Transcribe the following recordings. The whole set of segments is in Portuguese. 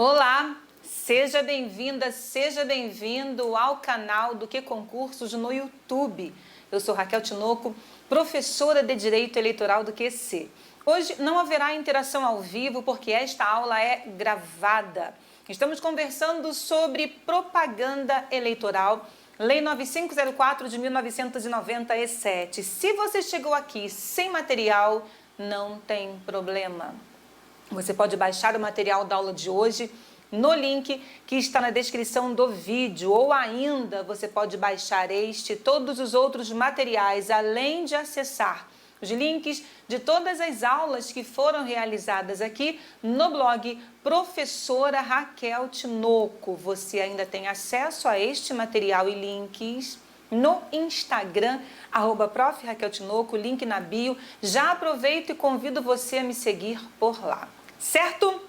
Olá, seja bem-vinda, seja bem-vindo ao canal do Que Concursos no YouTube. Eu sou Raquel Tinoco, professora de Direito Eleitoral do QC. Hoje não haverá interação ao vivo porque esta aula é gravada. Estamos conversando sobre propaganda eleitoral, Lei 9504 de 1997. Se você chegou aqui sem material, não tem problema. Você pode baixar o material da aula de hoje no link que está na descrição do vídeo, ou ainda você pode baixar este e todos os outros materiais, além de acessar os links de todas as aulas que foram realizadas aqui no blog Professora Raquel Tinoco. Você ainda tem acesso a este material e links no Instagram, @Prof. Raquel Tinoco, link na bio. Já aproveito e convido você a me seguir por lá, certo?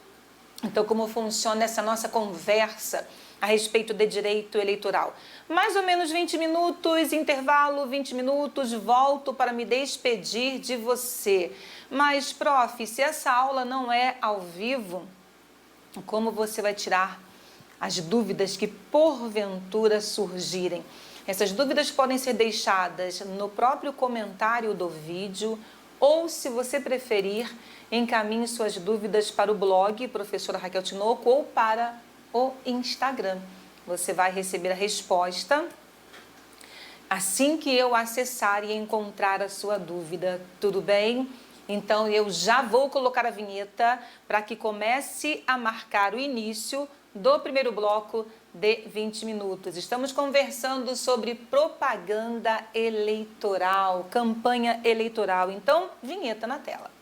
Então, como funciona essa nossa conversa a respeito de direito eleitoral? Mais ou menos 20 minutos, intervalo, 20 minutos, volto para me despedir de você. Mas, prof, se essa aula não é ao vivo, como você vai tirar as dúvidas que porventura surgirem? Essas dúvidas podem ser deixadas no próprio comentário do vídeo ou, se você preferir, encaminhe suas dúvidas para o blog Professora Raquel Tinoco ou para o Instagram. Você vai receber a resposta assim que eu acessar e encontrar a sua dúvida, tudo bem? Então eu já vou colocar a vinheta para que comece a marcar o início do primeiro bloco de 20 minutos. Estamos conversando sobre propaganda eleitoral, campanha eleitoral. Então, vinheta na tela.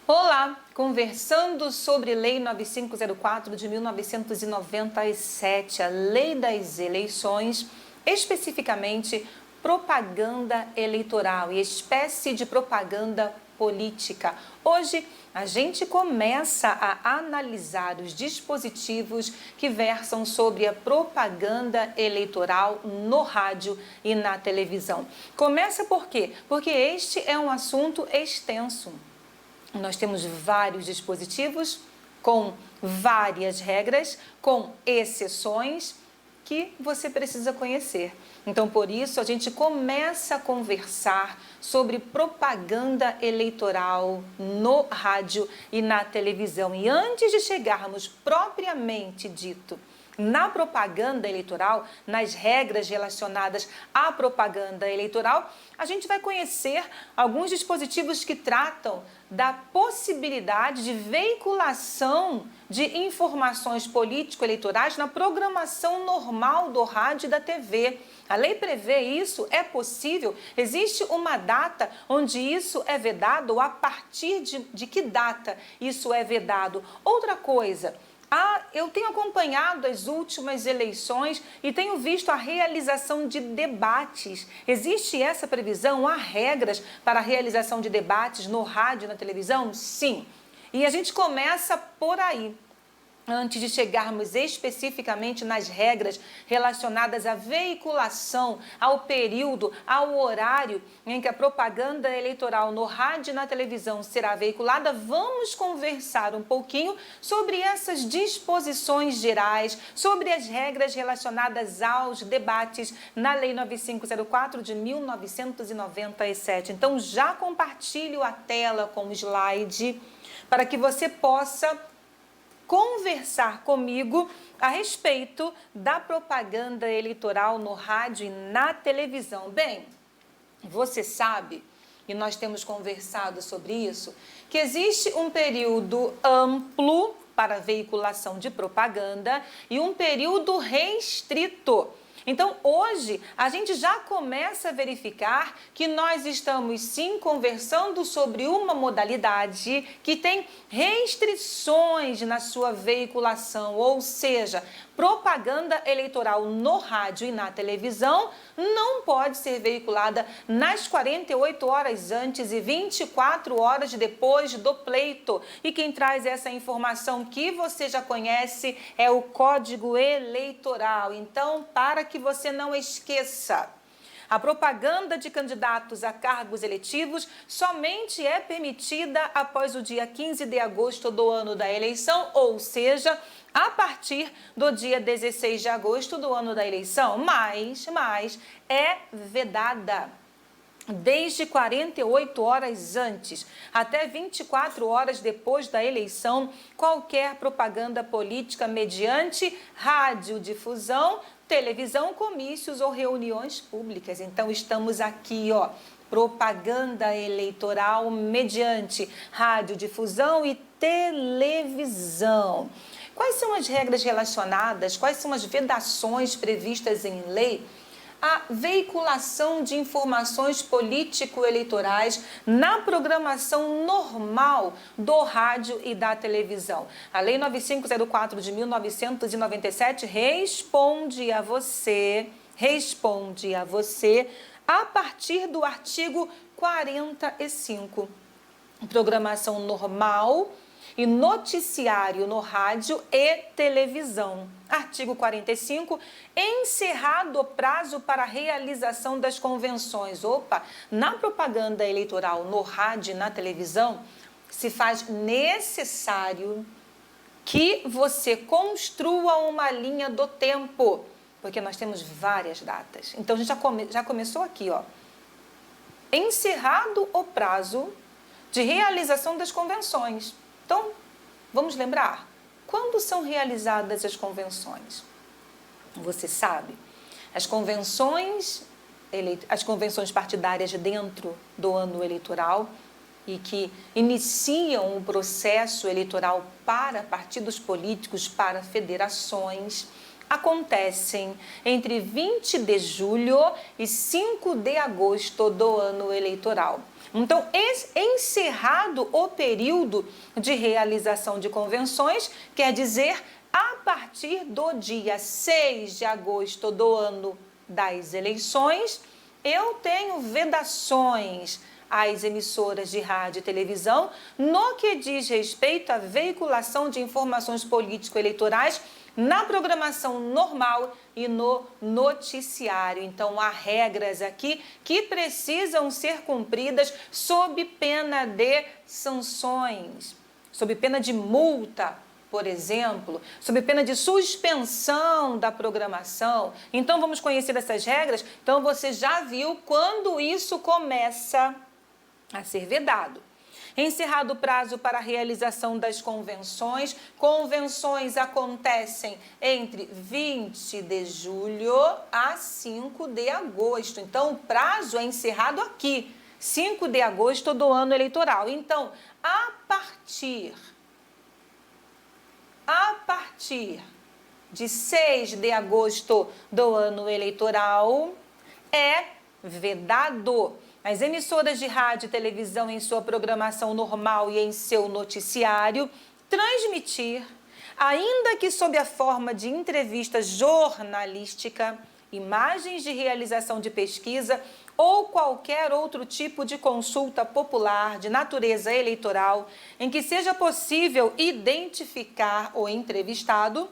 Olá, conversando sobre Lei 9504 de 1997, a Lei das Eleições, especificamente propaganda eleitoral e espécie de propaganda política. Hoje a gente começa a analisar os dispositivos que versam sobre a propaganda eleitoral no rádio e na televisão. Começa por quê? Porque este é um assunto extenso. Nós temos vários dispositivos com várias regras, com exceções que você precisa conhecer. Então, por isso, a gente começa a conversar sobre propaganda eleitoral no rádio e na televisão. E antes de chegarmos propriamente dito na propaganda eleitoral, nas regras relacionadas à propaganda eleitoral, a gente vai conhecer alguns dispositivos que tratam da possibilidade de veiculação de informações político-eleitorais na programação normal do rádio e da TV. A lei prevê isso, é possível? Existe uma data onde isso é vedado? Ou a partir de que data isso é vedado? Outra coisa, eu tenho acompanhado as últimas eleições e tenho visto a realização de debates. Existe essa previsão? Há regras para a realização de debates no rádio e na televisão? Sim. E a gente começa por aí. Antes de chegarmos especificamente nas regras relacionadas à veiculação, ao período, ao horário em que a propaganda eleitoral no rádio e na televisão será veiculada, vamos conversar um pouquinho sobre essas disposições gerais, sobre as regras relacionadas aos debates na Lei 9504 de 1997. Então, já compartilho a tela com o slide para que você possa conversar comigo a respeito da propaganda eleitoral no rádio e na televisão. Bem, você sabe, e nós temos conversado sobre isso, que existe um período amplo para a veiculação de propaganda e um período restrito. Então, hoje, a gente já começa a verificar que nós estamos, sim, conversando sobre uma modalidade que tem restrições na sua veiculação, ou seja, propaganda eleitoral no rádio e na televisão não pode ser veiculada nas 48 horas antes e 24 horas depois do pleito. E quem traz essa informação que você já conhece é o Código Eleitoral. Então, para que você não esqueça, a propaganda de candidatos a cargos eletivos somente é permitida após o dia 15 de agosto do ano da eleição, ou seja, a partir do dia 16 de agosto do ano da eleição, mas é vedada desde 48 horas antes até 24 horas depois da eleição, qualquer propaganda política mediante radiodifusão, televisão, comícios ou reuniões públicas. Então, estamos aqui, ó, propaganda eleitoral mediante radiodifusão e televisão. Quais são as regras relacionadas, quais são as vedações previstas em lei? A veiculação de informações político-eleitorais na programação normal do rádio e da televisão. A Lei 9504 de 1997 responde a você a partir do artigo 45. Programação normal e noticiário no rádio e televisão. Artigo 45, encerrado o prazo para a realização das convenções. Na propaganda eleitoral no rádio e na televisão, se faz necessário que você construa uma linha do tempo, porque nós temos várias datas. Então, a gente já começou aqui, ó. Encerrado o prazo de realização das convenções. Então, vamos lembrar, quando são realizadas as convenções? Você sabe, as convenções partidárias dentro do ano eleitoral e que iniciam o processo eleitoral para partidos políticos, para federações, acontecem entre 20 de julho e 5 de agosto do ano eleitoral. Então, encerrado o período de realização de convenções, quer dizer, a partir do dia 6 de agosto do ano das eleições, eu tenho vedações às emissoras de rádio e televisão no que diz respeito à veiculação de informações político-eleitorais na programação normal e no noticiário. Então, há regras aqui que precisam ser cumpridas sob pena de sanções, sob pena de multa, por exemplo, sob pena de suspensão da programação. Então, vamos conhecer essas regras? Então, você já viu quando isso começa a ser vedado. Encerrado o prazo para a realização das convenções. Convenções acontecem entre 20 de julho a 5 de agosto. Então, o prazo é encerrado aqui, 5 de agosto do ano eleitoral. Então, a partir de 6 de agosto do ano eleitoral, é vedado. As emissoras de rádio e televisão, em sua programação normal e em seu noticiário, transmitir, ainda que sob a forma de entrevista jornalística, imagens de realização de pesquisa ou qualquer outro tipo de consulta popular de natureza eleitoral, em que seja possível identificar o entrevistado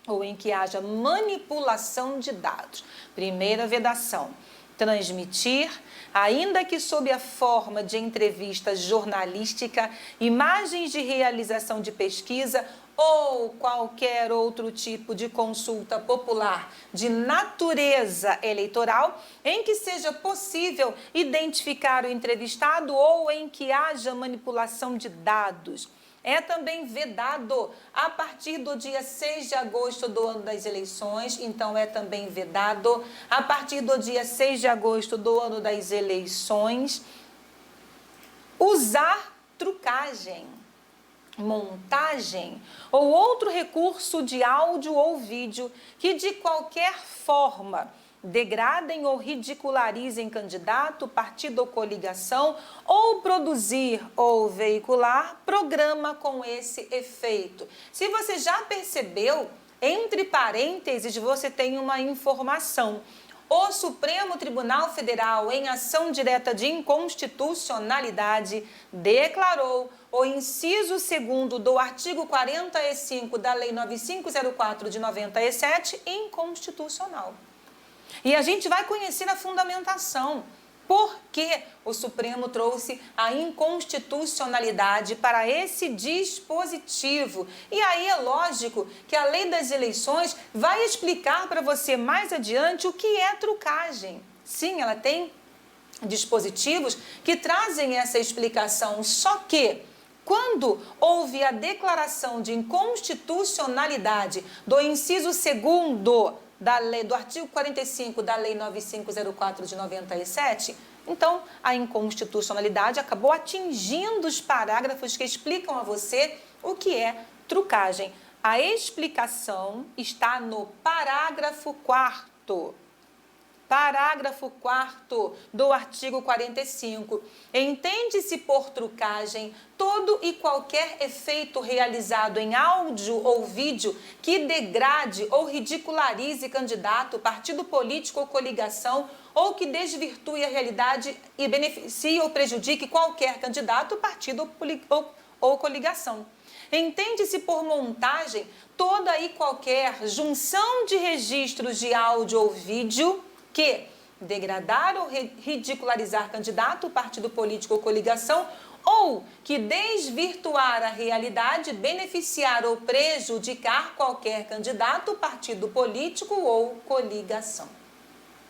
ou em que haja manipulação de dados. Primeira vedação. Transmitir, ainda que sob a forma de entrevista jornalística, imagens de realização de pesquisa ou qualquer outro tipo de consulta popular de natureza eleitoral, em que seja possível identificar o entrevistado ou em que haja manipulação de dados. É também vedado a partir do dia 6 de agosto do ano das eleições. Então, é também vedado a partir do dia 6 de agosto do ano das eleições usar trucagem. montagem ou outro recurso de áudio ou vídeo que de qualquer forma degradem ou ridicularizem candidato, partido ou coligação, ou produzir ou veicular programa com esse efeito. Se você já percebeu, entre parênteses você tem uma informação. O Supremo Tribunal Federal, em ação direta de inconstitucionalidade, declarou o inciso 2º do artigo 45 da Lei 9504 de 97 inconstitucional. E a gente vai conhecer a fundamentação. Por que o Supremo trouxe a inconstitucionalidade para esse dispositivo? E aí é lógico que a Lei das Eleições vai explicar para você mais adiante o que é trucagem. Sim, ela tem dispositivos que trazem essa explicação, só que quando houve a declaração de inconstitucionalidade do inciso 2º do artigo 45 da Lei 9504 de 97, então a inconstitucionalidade acabou atingindo os parágrafos que explicam a você o que é trucagem. A explicação está no parágrafo 4º. Parágrafo 4º do artigo 45. Entende-se por trucagem todo e qualquer efeito realizado em áudio ou vídeo que degrade ou ridicularize candidato, partido político ou coligação, ou que desvirtue a realidade e beneficie ou prejudique qualquer candidato, partido ou coligação. Entende-se por montagem toda e qualquer junção de registros de áudio ou vídeo que degradar ou ridicularizar candidato, partido político ou coligação, ou que desvirtuar a realidade, beneficiar ou prejudicar qualquer candidato, partido político ou coligação.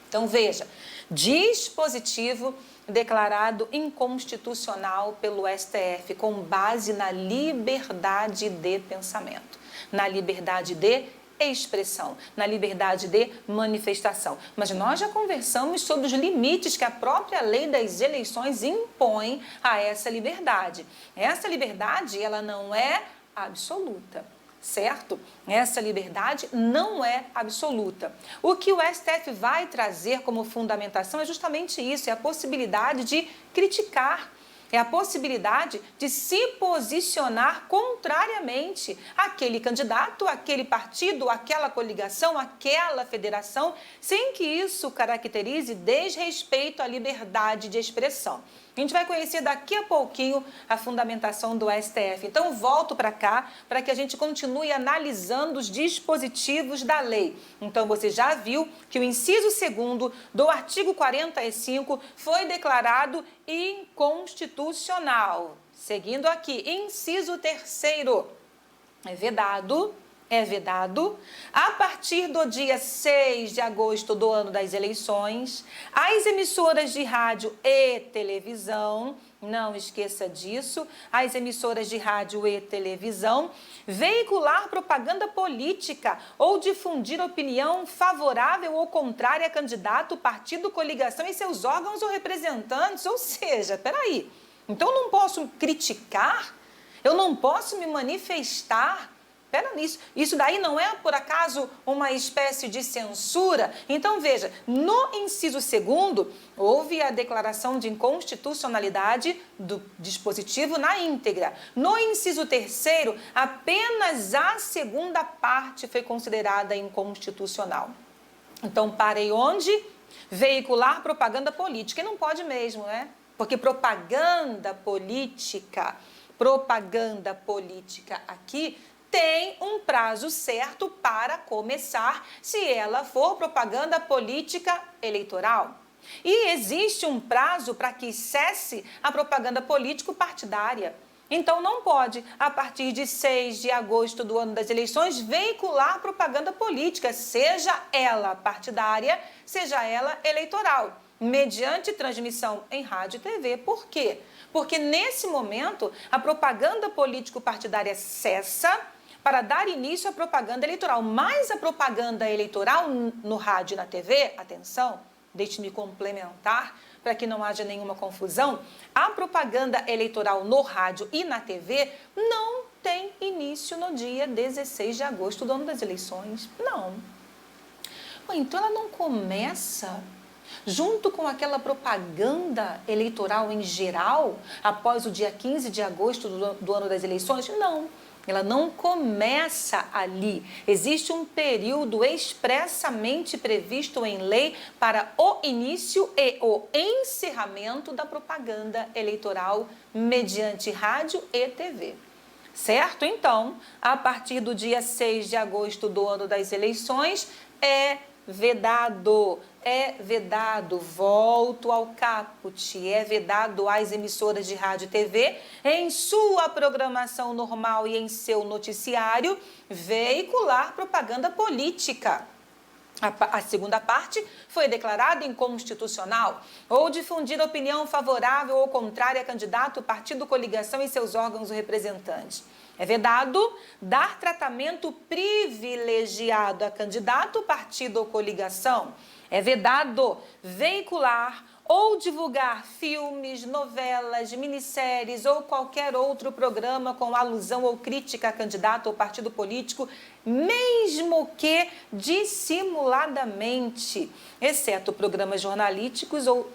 Então veja, dispositivo declarado inconstitucional pelo STF com base na liberdade de pensamento, na liberdade de expressão, na liberdade de manifestação. Mas nós já conversamos sobre os limites que a própria lei das eleições impõe a essa liberdade. Essa liberdade, ela não é absoluta, certo? Essa liberdade não é absoluta. O que o STF vai trazer como fundamentação é justamente isso, é a possibilidade de criticar, é a possibilidade de se posicionar contrariamente àquele candidato, àquele partido, àquela coligação, àquela federação, sem que isso caracterize desrespeito à liberdade de expressão. A gente vai conhecer daqui a pouquinho a fundamentação do STF. Então, volto para cá para que a gente continue analisando os dispositivos da lei. Então, você já viu que o inciso 2º do artigo 45 foi declarado inconstitucional. Seguindo aqui, inciso 3º, é vedado, a partir do dia 6 de agosto do ano das eleições, as emissoras de rádio e televisão, não esqueça disso, as emissoras de rádio e televisão, veicular propaganda política ou difundir opinião favorável ou contrária a candidato, partido, coligação e seus órgãos ou representantes, ou seja, peraí, então eu não posso criticar, eu não posso me manifestar. Espera nisso. Isso daí não é, por acaso, uma espécie de censura? Então, veja, no inciso 2º, houve a declaração de inconstitucionalidade do dispositivo na íntegra. No inciso 3º, apenas a segunda parte foi considerada inconstitucional. Então, parei onde? Veicular propaganda política. E não pode mesmo, né? Porque propaganda política aqui tem um prazo certo para começar, se ela for propaganda política eleitoral. E existe um prazo para que cesse a propaganda político-partidária. Então, não pode, a partir de 6 de agosto do ano das eleições, veicular propaganda política, seja ela partidária, seja ela eleitoral, mediante transmissão em rádio e TV. Por quê? Porque, nesse momento, a propaganda político-partidária cessa para dar início à propaganda eleitoral. Mas a propaganda eleitoral no rádio e na TV, atenção, deixe-me complementar para que não haja nenhuma confusão, a propaganda eleitoral no rádio e na TV não tem início no dia 16 de agosto do ano das eleições. Não. Então ela não começa junto com aquela propaganda eleitoral em geral, após o dia 15 de agosto do ano das eleições? Não. Ela não começa ali. Existe um período expressamente previsto em lei para o início e o encerramento da propaganda eleitoral mediante rádio e TV. Certo? Então, a partir do dia 6 de agosto do ano das eleições, é vedado, volto ao caput, é vedado às emissoras de rádio e TV, em sua programação normal e em seu noticiário, veicular propaganda política. A segunda parte foi declarada inconstitucional ou difundir opinião favorável ou contrária a candidato, partido, coligação e seus órgãos representantes. É vedado dar tratamento privilegiado a candidato, partido ou coligação. É vedado veicular ou divulgar filmes, novelas, minisséries ou qualquer outro programa com alusão ou crítica a candidato ou partido político, mesmo que dissimuladamente, exceto programas jornalísticos ou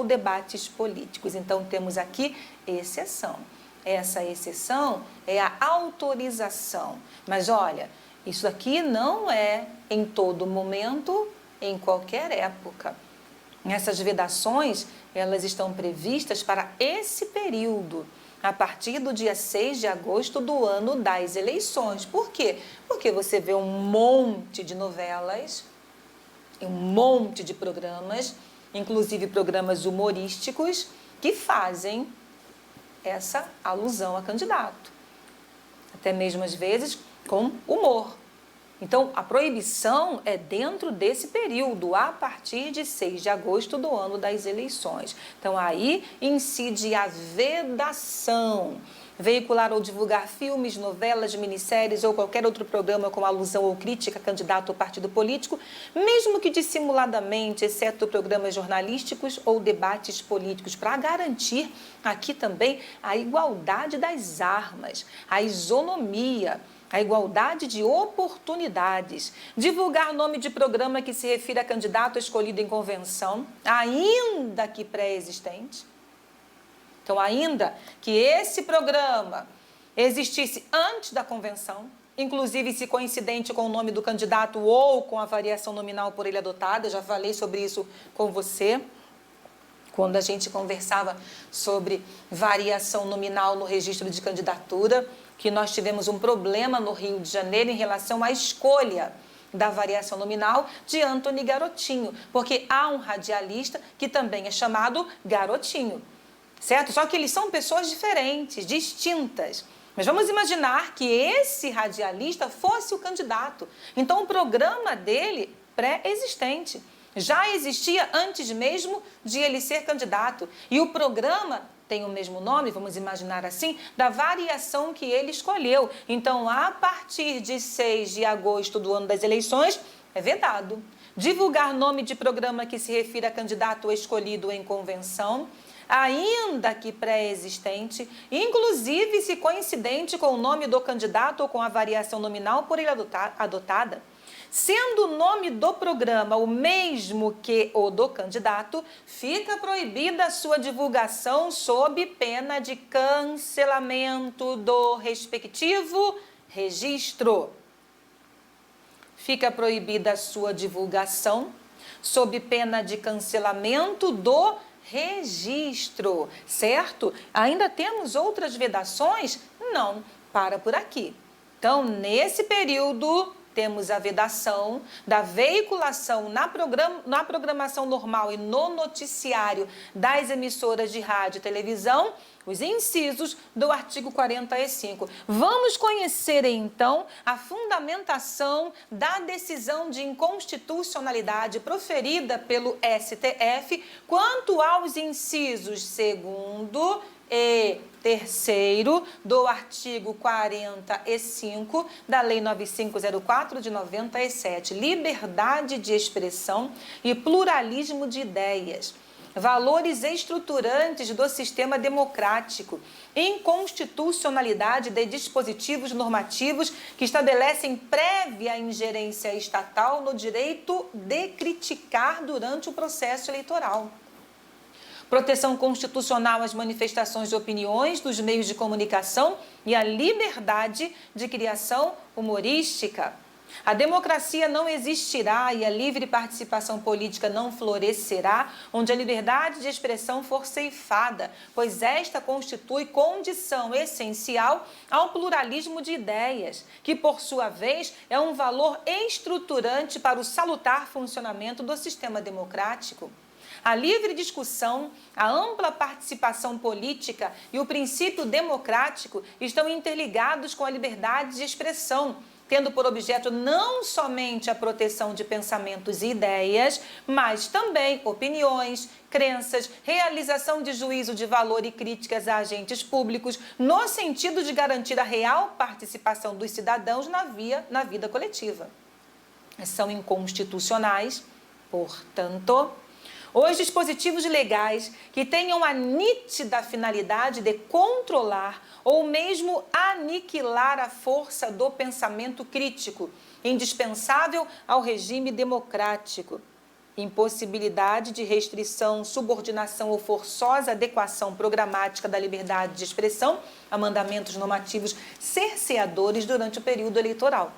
debates políticos. Então, temos aqui exceção. Essa exceção é a autorização. Mas olha, isso aqui não é em todo momento, em qualquer época. Essas vedações, elas estão previstas para esse período, a partir do dia 6 de agosto do ano das eleições. Por quê? Porque você vê um monte de novelas, um monte de programas, inclusive programas humorísticos, que fazem essa alusão a candidato. Até mesmo, às vezes, com humor. Então, a proibição é dentro desse período, a partir de 6 de agosto do ano das eleições. Então, aí incide a vedação. Veicular ou divulgar filmes, novelas, minisséries ou qualquer outro programa com alusão ou crítica a candidato ou partido político, mesmo que dissimuladamente, exceto programas jornalísticos ou debates políticos, para garantir aqui também a igualdade das armas, a isonomia, a igualdade de oportunidades. Divulgar nome de programa que se refira a candidato escolhido em convenção, ainda que pré-existente. Então, ainda que esse programa existisse antes da convenção, inclusive se coincidente com o nome do candidato ou com a variação nominal por ele adotada, eu já falei sobre isso com você, quando a gente conversava sobre variação nominal no registro de candidatura, que nós tivemos um problema no Rio de Janeiro em relação à escolha da variação nominal de Antony Garotinho, porque há um radialista que também é chamado Garotinho, certo? Só que eles são pessoas diferentes, distintas. Mas vamos imaginar que esse radialista fosse o candidato. Então, o programa dele pré-existente já existia antes mesmo de ele ser candidato. E o programa tem o mesmo nome, vamos imaginar assim, da variação que ele escolheu. Então, a partir de 6 de agosto do ano das eleições, é vedado divulgar nome de programa que se refira a candidato escolhido em convenção, ainda que pré-existente, inclusive se coincidente com o nome do candidato ou com a variação nominal por ele adotada. Sendo o nome do programa o mesmo que o do candidato, fica proibida a sua divulgação sob pena de cancelamento do respectivo registro. Fica proibida a sua divulgação sob pena de cancelamento do registro, certo? Ainda temos outras vedações? Não, para por aqui. Então, nesse período, temos a vedação da veiculação na programação normal e no noticiário das emissoras de rádio e televisão, os incisos do artigo 45. Vamos conhecer, então, a fundamentação da decisão de inconstitucionalidade proferida pelo STF quanto aos incisos 2º e 3º do artigo 45 da Lei 9504 de 97, liberdade de expressão e pluralismo de ideias. valores estruturantes do sistema democrático, inconstitucionalidade de dispositivos normativos que estabelecem prévia ingerência estatal no direito de criticar durante o processo eleitoral. Proteção constitucional às manifestações de opiniões dos meios de comunicação e à liberdade de criação humorística. A democracia não existirá e a livre participação política não florescerá onde a liberdade de expressão for ceifada, pois esta constitui condição essencial ao pluralismo de ideias, que, por sua vez, é um valor estruturante para o salutar funcionamento do sistema democrático. A livre discussão, a ampla participação política e o princípio democrático estão interligados com a liberdade de expressão, tendo por objeto não somente a proteção de pensamentos e ideias, mas também opiniões, crenças, realização de juízo de valor e críticas a agentes públicos, no sentido de garantir a real participação dos cidadãos na vida coletiva. São inconstitucionais, portanto, os dispositivos legais que tenham a nítida finalidade de controlar ou mesmo aniquilar a força do pensamento crítico, indispensável ao regime democrático. Impossibilidade de restrição, subordinação ou forçosa adequação programática da liberdade de expressão a mandamentos normativos cerceadores durante o período eleitoral.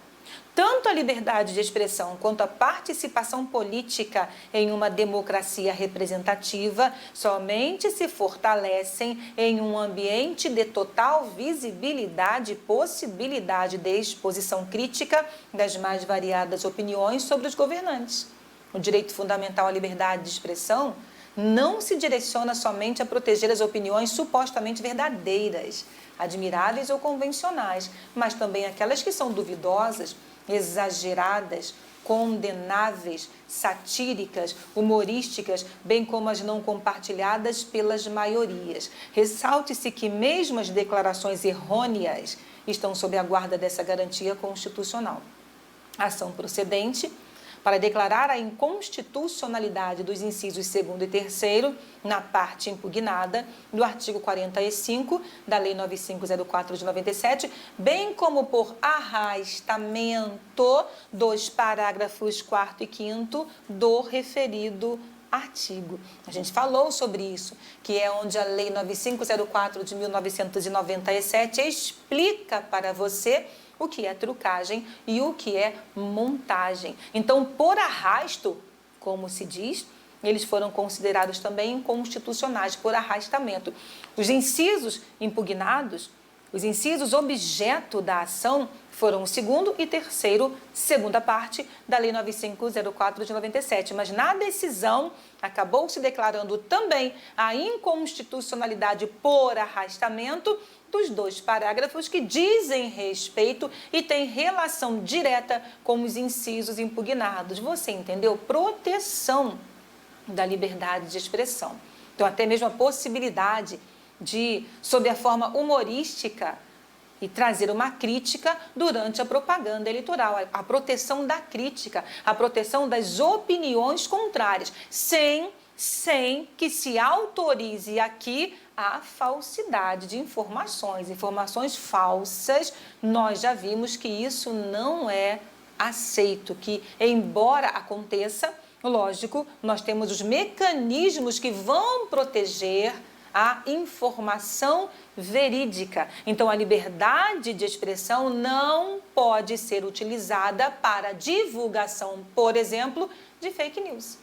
Tanto a liberdade de expressão quanto a participação política em uma democracia representativa somente se fortalecem em um ambiente de total visibilidade e possibilidade de exposição crítica das mais variadas opiniões sobre os governantes. O direito fundamental à liberdade de expressão não se direciona somente a proteger as opiniões supostamente verdadeiras, admiráveis ou convencionais, mas também aquelas que são duvidosas, exageradas, condenáveis, satíricas, humorísticas, bem como as não compartilhadas pelas maiorias. Ressalte-se que mesmo as declarações errôneas estão sob a guarda dessa garantia constitucional. Ação procedente para declarar a inconstitucionalidade dos incisos 2º e 3º na parte impugnada do artigo 45 da Lei 9504 de 97, bem como por arrastamento dos parágrafos 4º e 5º do referido artigo. A gente falou sobre isso, que é onde a Lei 9504 de 1997 explica para você o que é trucagem e o que é montagem. Então, por arrasto, como se diz, eles foram considerados também inconstitucionais por arrastamento. Os incisos impugnados, os incisos objeto da ação, foram o 2º e 3º, segunda parte da Lei 9504 de 97. Mas na decisão, acabou se declarando também a inconstitucionalidade por arrastamento dos 2 parágrafos que dizem respeito e têm relação direta com os incisos impugnados. Você entendeu? Proteção da liberdade de expressão. Então, até mesmo a possibilidade de, sob a forma humorística, e trazer uma crítica durante a propaganda eleitoral, a proteção da crítica, a proteção das opiniões contrárias, sem que se autorize aqui a falsidade de informações falsas. Nós já vimos que isso não é aceito, que embora aconteça, lógico, nós temos os mecanismos que vão proteger a informação verídica. Então, a liberdade de expressão não pode ser utilizada para divulgação, por exemplo, de fake news,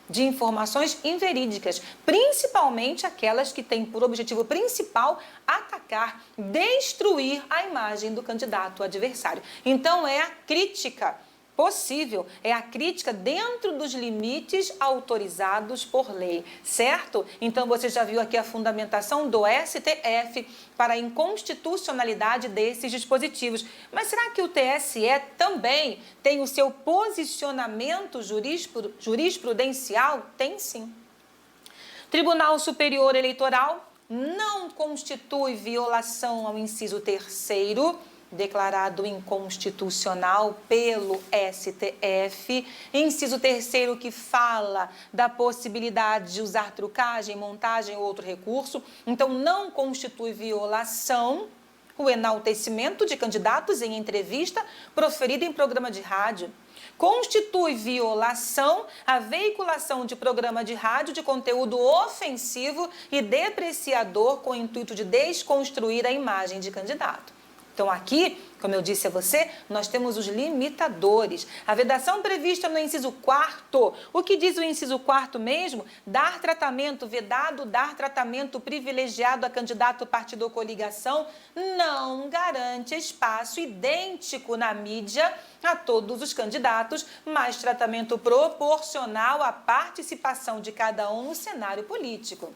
de informações inverídicas, principalmente aquelas que têm por objetivo principal atacar, destruir a imagem do candidato adversário. Então, é a crítica possível, é a crítica dentro dos limites autorizados por lei, certo? Então, você já viu aqui a fundamentação do STF para a inconstitucionalidade desses dispositivos. Mas será que o TSE também tem o seu posicionamento jurisprudencial? Tem sim. Tribunal Superior Eleitoral não constitui violação ao inciso 3º declarado inconstitucional pelo STF. Inciso 3º, que fala da possibilidade de usar trucagem, montagem ou outro recurso. Então, não constitui violação o enaltecimento de candidatos em entrevista proferida em programa de rádio. Constitui violação a veiculação de programa de rádio de conteúdo ofensivo e depreciador com o intuito de desconstruir a imagem de candidato. Então, aqui, como eu disse a você, nós temos os limitadores. A vedação prevista no inciso 4º, o que diz o inciso 4º mesmo? Dar tratamento, vedado, dar tratamento privilegiado a candidato, partido ou coligação, não garante espaço idêntico na mídia a todos os candidatos, mas tratamento proporcional à participação de cada um no cenário político.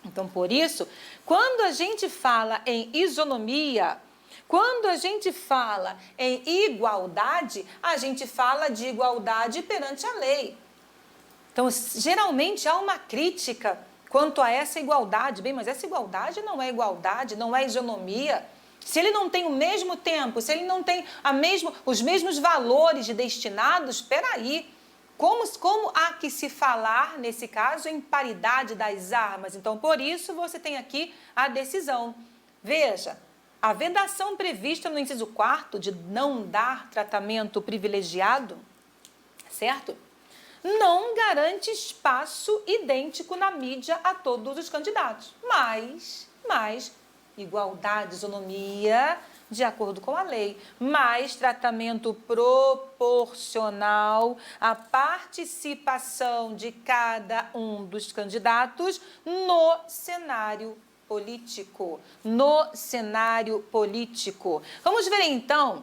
Então, por isso, quando a gente fala em isonomia, quando a gente fala em igualdade, a gente fala de igualdade perante a lei. Então, geralmente há uma crítica quanto a essa igualdade. Bem, mas essa igualdade, não é isonomia. Se ele não tem o mesmo tempo, se ele não tem os mesmos valores destinados, espera aí. Como há que se falar, nesse caso, em paridade das armas? Então, por isso, você tem aqui a decisão. Veja, a vedação prevista no inciso 4º de não dar tratamento privilegiado, certo? Não garante espaço idêntico na mídia a todos os candidatos. Mas igualdade, isonomia, de acordo com a lei, mais tratamento proporcional à participação de cada um dos candidatos no cenário político. Vamos ver então,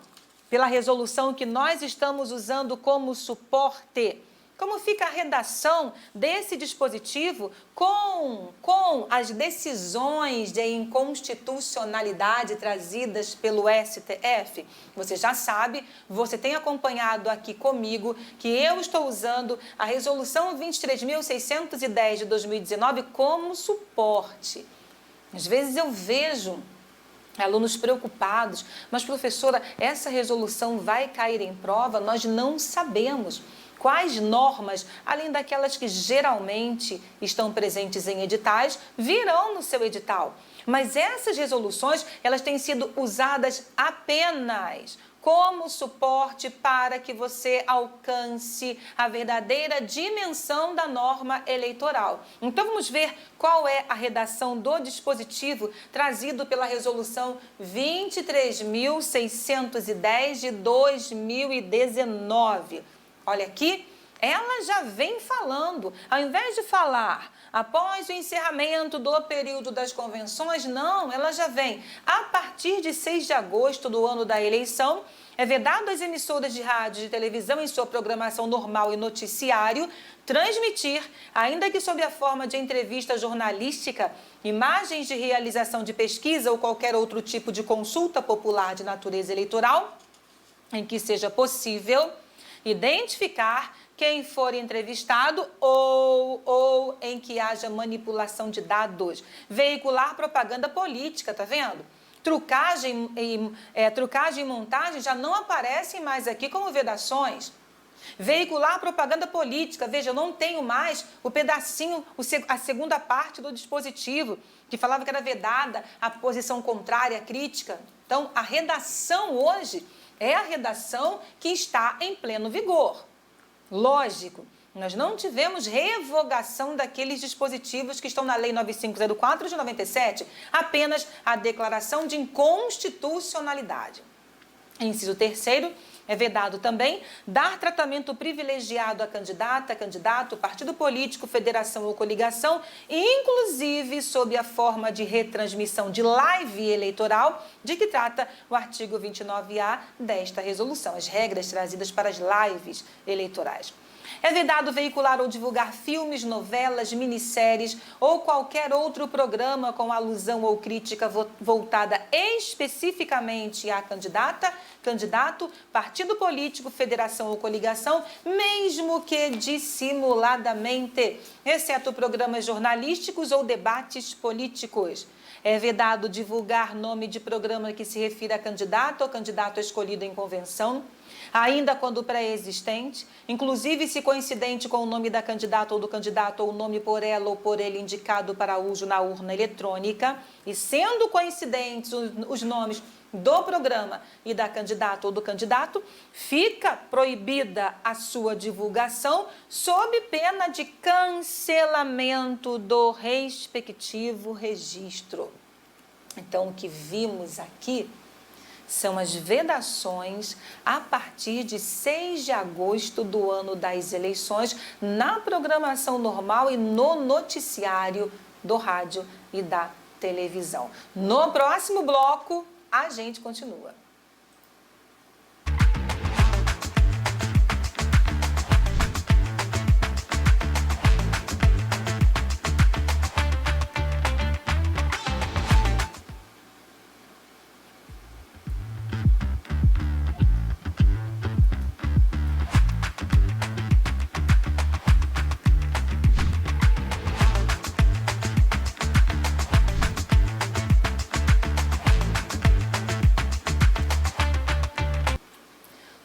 pela resolução que nós estamos usando como suporte, como fica a redação desse dispositivo com as decisões de inconstitucionalidade trazidas pelo STF. Você já sabe, você tem acompanhado aqui comigo que eu estou usando a resolução 23.610 de 2019 como suporte. Às vezes eu vejo alunos preocupados, mas professora, essa resolução vai cair em prova? Nós não sabemos quais normas, além daquelas que geralmente estão presentes em editais, virão no seu edital. Mas essas resoluções, elas têm sido usadas apenas como suporte para que você alcance a verdadeira dimensão da norma eleitoral. Então, vamos ver qual é a redação do dispositivo trazido pela Resolução 23.610 de 2019. Olha aqui, ela já vem falando, ao invés de falar após o encerramento do período das convenções, não, ela já vem. A partir de 6 de agosto do ano da eleição, é vedado às emissoras de rádio e de televisão em sua programação normal e noticiário transmitir, ainda que sob a forma de entrevista jornalística, imagens de realização de pesquisa ou qualquer outro tipo de consulta popular de natureza eleitoral, em que seja possível identificar quem for entrevistado ou em que haja manipulação de dados. Veicular propaganda política, tá vendo? Trucagem e montagem já não aparecem mais aqui como vedações. Veicular propaganda política, veja, eu não tenho mais o pedacinho, a segunda parte do dispositivo, que falava que era vedada a posição contrária, a crítica. Então, a redação hoje é a redação que está em pleno vigor. Lógico, nós não tivemos revogação daqueles dispositivos que estão na Lei 9504 de 97, apenas a declaração de inconstitucionalidade. Inciso 3º, é vedado também dar tratamento privilegiado a candidata, candidato, partido político, federação ou coligação, inclusive sob a forma de retransmissão de live eleitoral, de que trata o artigo 29A desta resolução, as regras trazidas para as lives eleitorais. É vedado veicular ou divulgar filmes, novelas, minisséries ou qualquer outro programa com alusão ou crítica voltada especificamente à candidata, candidato, partido político, federação ou coligação, mesmo que dissimuladamente, exceto programas jornalísticos ou debates políticos. É vedado divulgar nome de programa que se refira a candidato ou candidato escolhido em convenção, ainda quando pré-existente, inclusive se coincidente com o nome da candidata ou do candidato ou o nome por ela ou por ele indicado para uso na urna eletrônica, e sendo coincidentes os nomes do programa e da candidata ou do candidato, fica proibida a sua divulgação sob pena de cancelamento do respectivo registro. Então, o que vimos aqui são as vedações a partir de 6 de agosto do ano das eleições na programação normal e no noticiário do rádio e da televisão. No próximo bloco, a gente continua.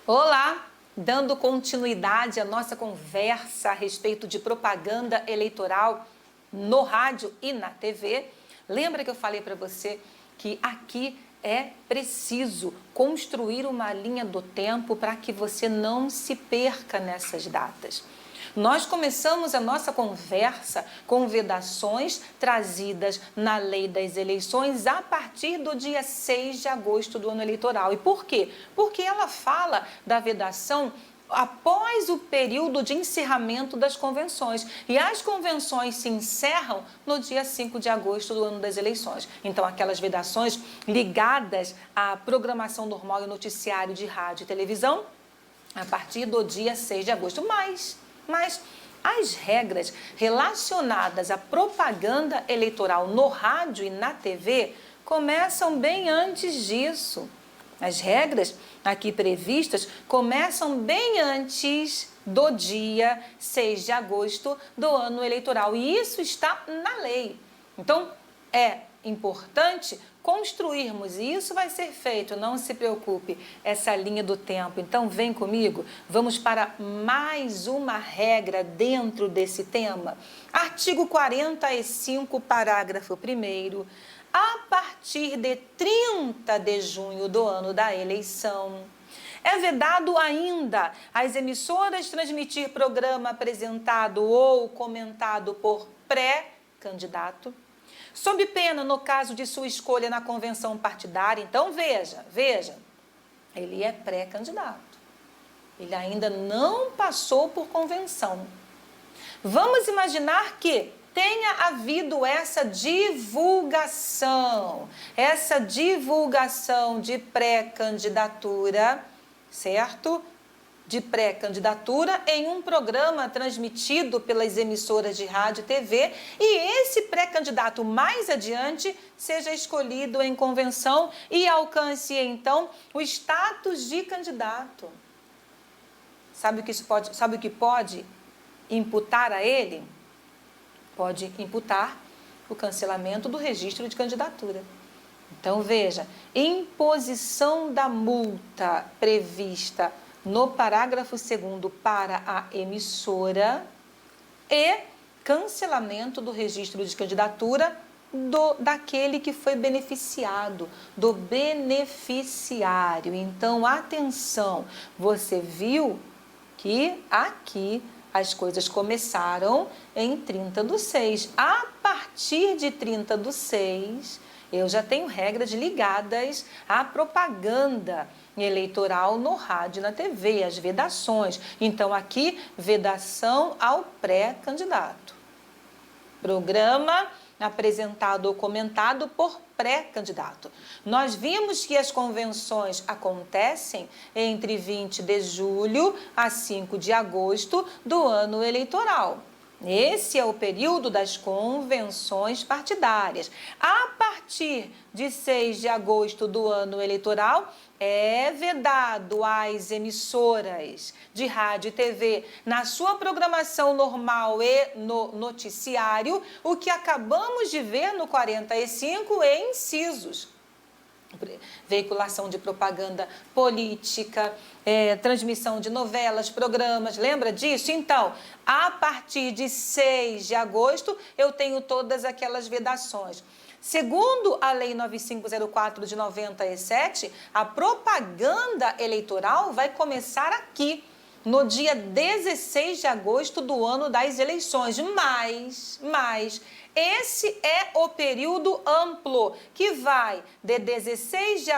Olá, dando continuidade à nossa conversa a respeito de propaganda eleitoral no rádio e na TV. Lembra que eu falei para você que aqui é preciso construir uma linha do tempo para que você não se perca nessas datas. Nós começamos a nossa conversa com vedações trazidas na lei das eleições a partir do dia 6 de agosto do ano eleitoral. E por quê? Porque ela fala da vedação após o período de encerramento das convenções. E as convenções se encerram no dia 5 de agosto do ano das eleições. Então, aquelas vedações ligadas à programação normal e noticiário de rádio e televisão, a partir do dia 6 de agosto. Mas as regras relacionadas à propaganda eleitoral no rádio e na TV começam bem antes disso. As regras aqui previstas começam bem antes do dia 6 de agosto do ano eleitoral. E isso está na lei. Então, é importante construirmos, e isso vai ser feito, não se preocupe, essa linha do tempo. Então, vem comigo, vamos para mais uma regra dentro desse tema. Artigo 45, parágrafo 1º. A partir de 30 de junho do ano da eleição, é vedado ainda às emissoras transmitir programa apresentado ou comentado por pré-candidato, sob pena, no caso de sua escolha na convenção partidária. Então, veja, ele é pré-candidato. Ele ainda não passou por convenção. Vamos imaginar que tenha havido essa divulgação de pré-candidatura, certo? De pré-candidatura em um programa transmitido pelas emissoras de rádio e TV, e esse pré-candidato mais adiante seja escolhido em convenção e alcance então o status de candidato. Sabe o que pode imputar a ele? Pode imputar o cancelamento do registro de candidatura. Então, veja, imposição da multa prevista no parágrafo 2º para a emissora e cancelamento do registro de candidatura daquele que foi beneficiado, do beneficiário. Então, atenção, você viu que aqui as coisas começaram em 30/6. A partir de 30/6, eu já tenho regras ligadas à propaganda eleitoral no rádio e na TV, as vedações. Então, aqui, vedação ao pré-candidato. Programa apresentado ou comentado por pré-candidato. Nós vimos que as convenções acontecem entre 20 de julho a 5 de agosto do ano eleitoral. Esse é o período das convenções partidárias. A partir de 6 de agosto do ano eleitoral, é vedado às emissoras de rádio e TV, na sua programação normal e no noticiário, o que acabamos de ver no 45 em incisos. Veiculação de propaganda política, transmissão de novelas, programas, lembra disso? Então, a partir de 6 de agosto, eu tenho todas aquelas vedações. Segundo a Lei 9504 de 97, a propaganda eleitoral vai começar aqui, no dia 16 de agosto do ano das eleições. Mas esse é o período amplo, que vai de 16 de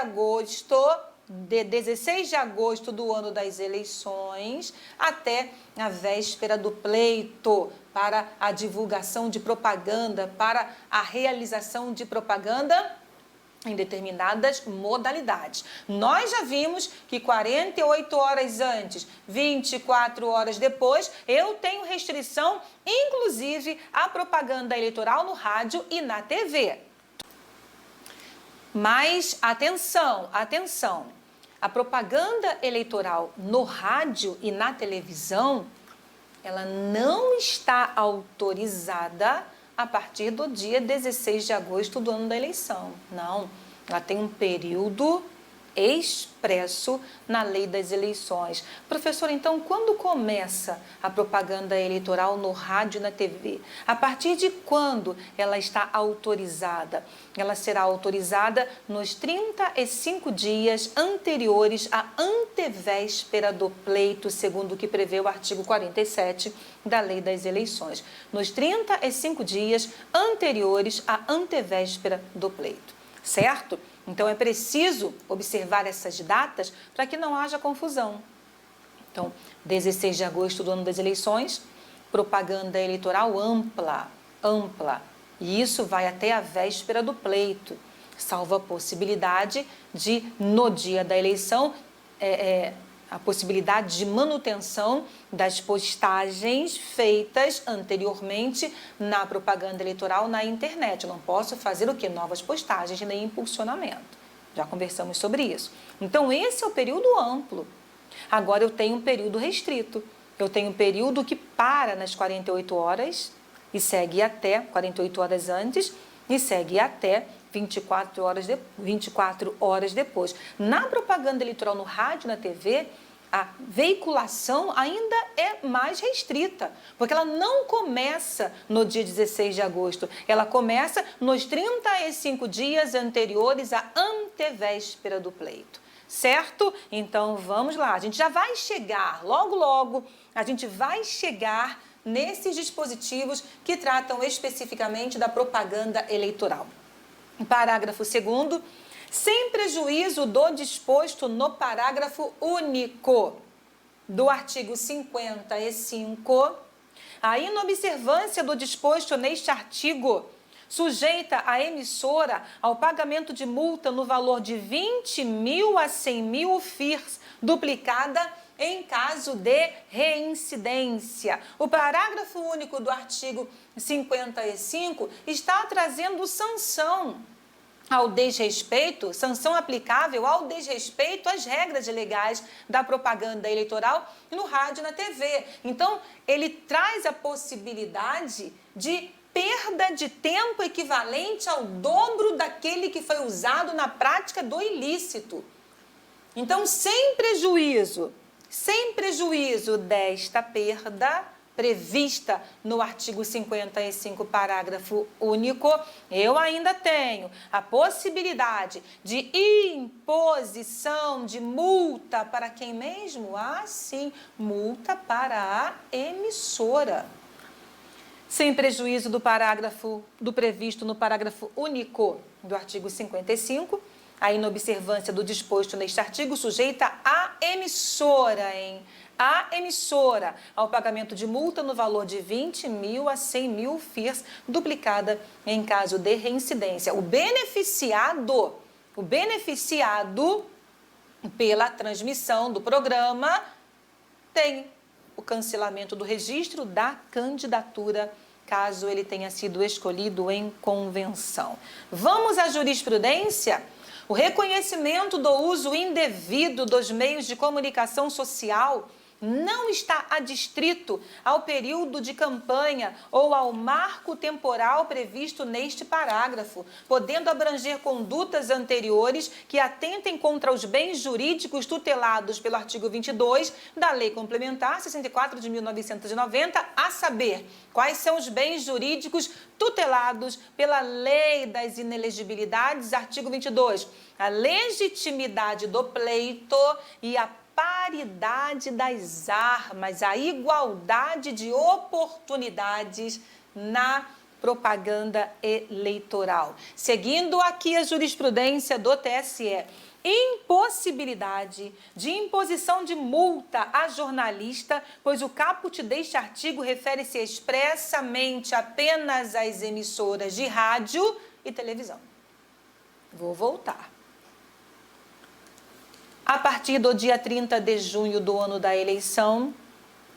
agosto do ano das eleições até a véspera do pleito, para a divulgação de propaganda, para a realização de propaganda em determinadas modalidades. Nós já vimos que 48 horas antes, 24 horas depois, eu tenho restrição, inclusive, à propaganda eleitoral no rádio e na TV. Mas, atenção, a propaganda eleitoral no rádio e na televisão, ela não está autorizada a partir do dia 16 de agosto do ano da eleição. Não, ela tem um período expresso na lei das eleições. Professor, então, quando começa a propaganda eleitoral no rádio e na TV? A partir de quando ela está autorizada? Ela será autorizada nos 35 dias anteriores à antevéspera do pleito, segundo o que prevê o artigo 47 da lei das eleições. Nos 35 dias anteriores à antevéspera do pleito, certo? Então, é preciso observar essas datas para que não haja confusão. Então, 16 de agosto do ano das eleições, propaganda eleitoral ampla. E isso vai até a véspera do pleito, salvo a possibilidade de, no dia da eleição, a possibilidade de manutenção das postagens feitas anteriormente na propaganda eleitoral na internet. Eu não posso fazer o quê? Novas postagens, nem impulsionamento. Já conversamos sobre isso. Então, esse é o período amplo. Agora, eu tenho um período restrito. Eu tenho um período que para nas 48 horas e segue até 48 horas antes e segue até 24 horas depois. Na propaganda eleitoral no rádio e na TV, a veiculação ainda é mais restrita, porque ela não começa no dia 16 de agosto, ela começa nos 35 dias anteriores à antevéspera do pleito, certo? Então, vamos lá, a gente já vai chegar, logo, a gente vai chegar nesses dispositivos que tratam especificamente da propaganda eleitoral. Parágrafo 2º, sem prejuízo do disposto no parágrafo único do artigo 55, a inobservância do disposto neste artigo sujeita a emissora ao pagamento de multa no valor de 20 mil a 100 mil FIRs, duplicada em caso de reincidência. O parágrafo único do artigo 55 está trazendo sanção ao desrespeito, sanção aplicável ao desrespeito às regras legais da propaganda eleitoral no rádio e na TV. Então, ele traz a possibilidade de perda de tempo equivalente ao dobro daquele que foi usado na prática do ilícito. Então, sem prejuízo desta perda prevista no artigo 55, parágrafo único, eu ainda tenho a possibilidade de imposição de multa para quem mesmo? Sim, multa para a emissora. Sem prejuízo do previsto no parágrafo único do artigo 55, a inobservância do disposto neste artigo sujeita a emissora ao pagamento de multa no valor de 20 mil a 100 mil FIRs, duplicada em caso de reincidência. O beneficiado pela transmissão do programa tem o cancelamento do registro da candidatura, caso ele tenha sido escolhido em convenção. Vamos à jurisprudência? O reconhecimento do uso indevido dos meios de comunicação social não está adstrito ao período de campanha ou ao marco temporal previsto neste parágrafo, podendo abranger condutas anteriores que atentem contra os bens jurídicos tutelados pelo artigo 22 da Lei Complementar 64 de 1990, a saber, quais são os bens jurídicos tutelados pela Lei das Inelegibilidades, artigo 22, a legitimidade do pleito e a paridade das armas, a igualdade de oportunidades na propaganda eleitoral. Seguindo aqui a jurisprudência do TSE, impossibilidade de imposição de multa a jornalista, pois o caput deste artigo refere-se expressamente apenas às emissoras de rádio e televisão. Vou voltar. A partir do dia 30 de junho do ano da eleição,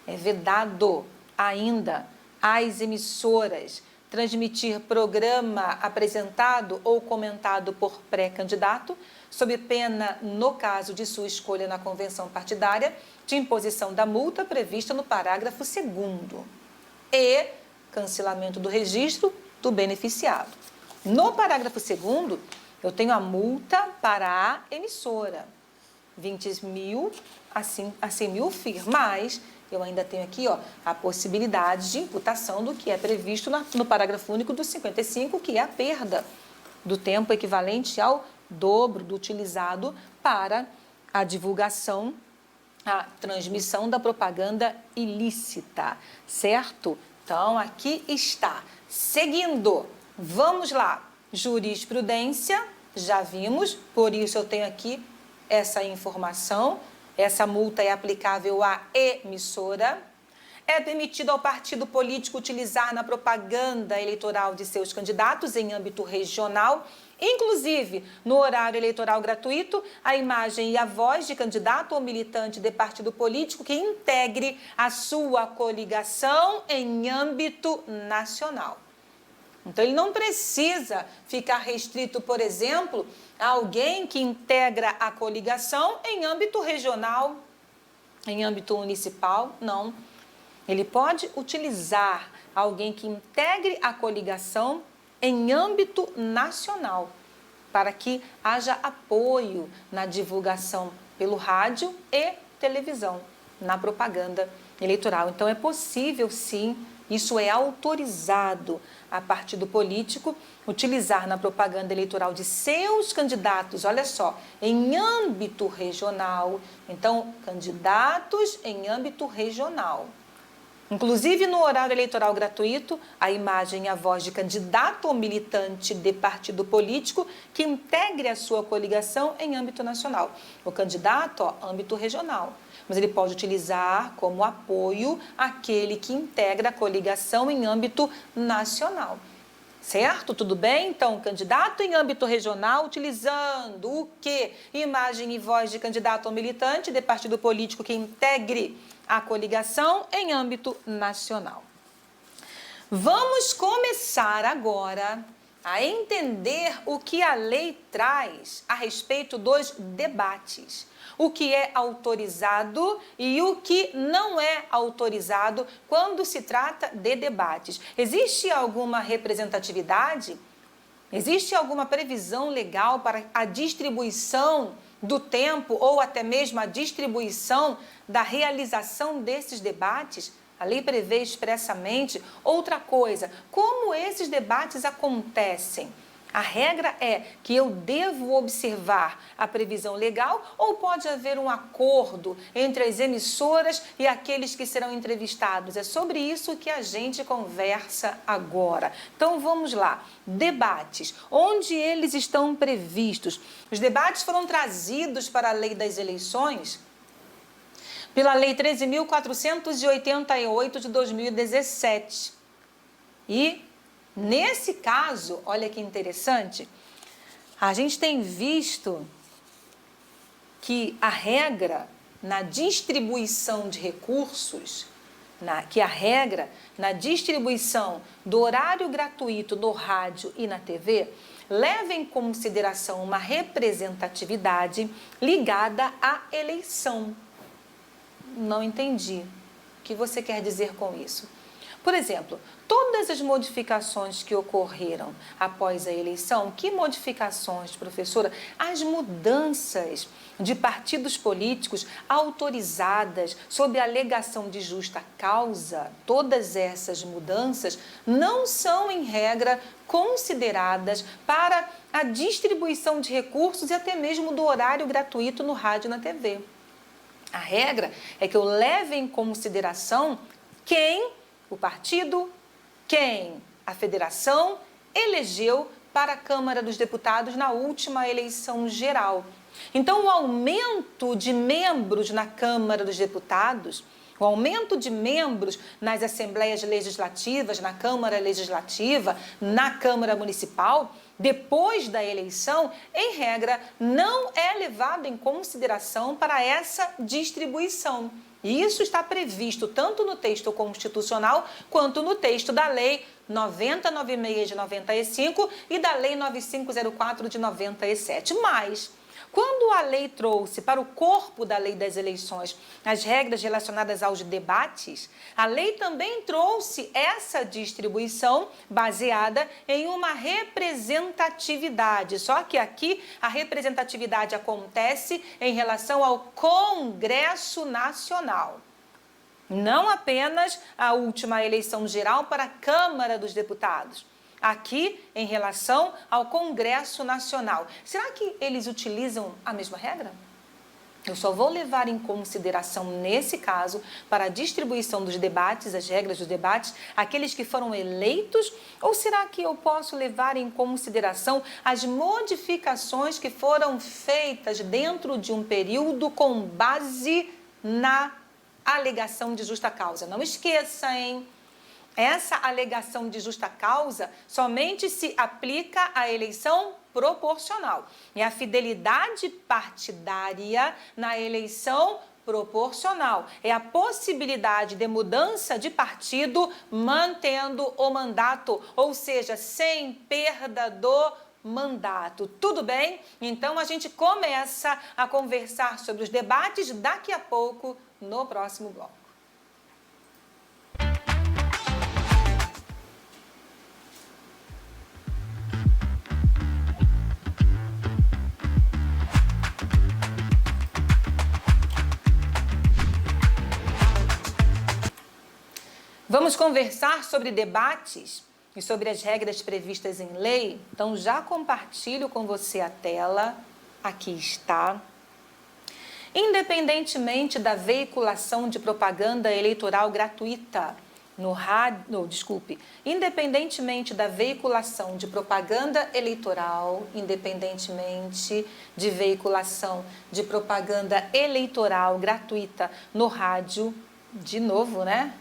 é vedado ainda às emissoras transmitir programa apresentado ou comentado por pré-candidato, sob pena, no caso de sua escolha na convenção partidária, de imposição da multa prevista no parágrafo 2º e cancelamento do registro do beneficiado. No parágrafo 2º, eu tenho a multa para a emissora, 20 mil a 100 mil FIR, mas eu ainda tenho aqui a possibilidade de imputação do que é previsto no parágrafo único do 55, que é a perda do tempo equivalente ao dobro do utilizado para a divulgação, a transmissão da propaganda ilícita, certo? Então, aqui está. Seguindo, vamos lá. Jurisprudência, já vimos, por isso eu tenho aqui essa informação. Essa multa é aplicável à emissora. É permitido ao partido político utilizar na propaganda eleitoral de seus candidatos em âmbito regional, inclusive no horário eleitoral gratuito, a imagem e a voz de candidato ou militante de partido político que integre a sua coligação em âmbito nacional. Então, ele não precisa ficar restrito, por exemplo, a alguém que integra a coligação em âmbito regional, em âmbito municipal, não. Ele pode utilizar alguém que integre a coligação em âmbito nacional, para que haja apoio na divulgação pelo rádio e televisão, na propaganda eleitoral. Então, é possível, sim, isso é autorizado a partido político utilizar na propaganda eleitoral de seus candidatos, olha só, em âmbito regional. Então, candidatos em âmbito regional. Inclusive, no horário eleitoral gratuito, a imagem e a voz de candidato ou militante de partido político que integre a sua coligação em âmbito nacional. O candidato, âmbito regional. Mas ele pode utilizar como apoio aquele que integra a coligação em âmbito nacional. Certo? Tudo bem? Então, candidato em âmbito regional, utilizando o quê? Imagem e voz de candidato ou militante de partido político que integre a coligação em âmbito nacional. Vamos começar agora a entender o que a lei traz a respeito dos debates. O que é autorizado e o que não é autorizado quando se trata de debates. Existe alguma representatividade? Existe alguma previsão legal para a distribuição do tempo ou até mesmo a distribuição da realização desses debates? A lei prevê expressamente outra coisa. Como esses debates acontecem? A regra é que eu devo observar a previsão legal ou pode haver um acordo entre as emissoras e aqueles que serão entrevistados? É sobre isso que a gente conversa agora. Então vamos lá. Debates. Onde eles estão previstos? Os debates foram trazidos para a Lei das Eleições pela Lei 13.488 de 2017. E nesse caso, olha que interessante, a gente tem visto que a regra na distribuição de recursos, que a regra na distribuição do horário gratuito no rádio e na TV leva em consideração uma representatividade ligada à eleição. Não entendi. O que você quer dizer com isso? Por exemplo, todas as modificações que ocorreram após a eleição, que modificações, professora? As mudanças de partidos políticos autorizadas sob a alegação de justa causa, todas essas mudanças não são, em regra, consideradas para a distribuição de recursos e até mesmo do horário gratuito no rádio e na TV. A regra é que eu leve em consideração quem o partido, quem a federação elegeu para a Câmara dos Deputados na última eleição geral. Então, o aumento de membros na Câmara dos Deputados, o aumento de membros nas Assembleias Legislativas, na Câmara Legislativa, na Câmara Municipal, depois da eleição, em regra, não é levado em consideração para essa distribuição. E isso está previsto tanto no texto constitucional quanto no texto da Lei 9096 de 95 e da Lei 9504 de 97. Mas, quando a lei trouxe para o corpo da Lei das Eleições as regras relacionadas aos debates, a lei também trouxe essa distribuição baseada em uma representatividade. Só que aqui a representatividade acontece em relação ao Congresso Nacional. Não apenas a última eleição geral para a Câmara dos Deputados. Aqui, em relação ao Congresso Nacional. Será que eles utilizam a mesma regra? Eu só vou levar em consideração, nesse caso, para a distribuição dos debates, as regras dos debates, aqueles que foram eleitos? Ou será que eu posso levar em consideração as modificações que foram feitas dentro de um período com base na alegação de justa causa? Não esqueça, hein? Essa alegação de justa causa somente se aplica à eleição proporcional. E a fidelidade partidária na eleição proporcional é a possibilidade de mudança de partido mantendo o mandato, ou seja, sem perda do mandato. Tudo bem? Então a gente começa a conversar sobre os debates daqui a pouco no próximo bloco. Vamos conversar sobre debates e sobre as regras previstas em lei. Então, já compartilho com você a tela. Aqui está. Independentemente da veiculação de propaganda eleitoral gratuita no rádio, independentemente da veiculação de propaganda eleitoral, independentemente de veiculação de propaganda eleitoral gratuita no rádio, de novo, né?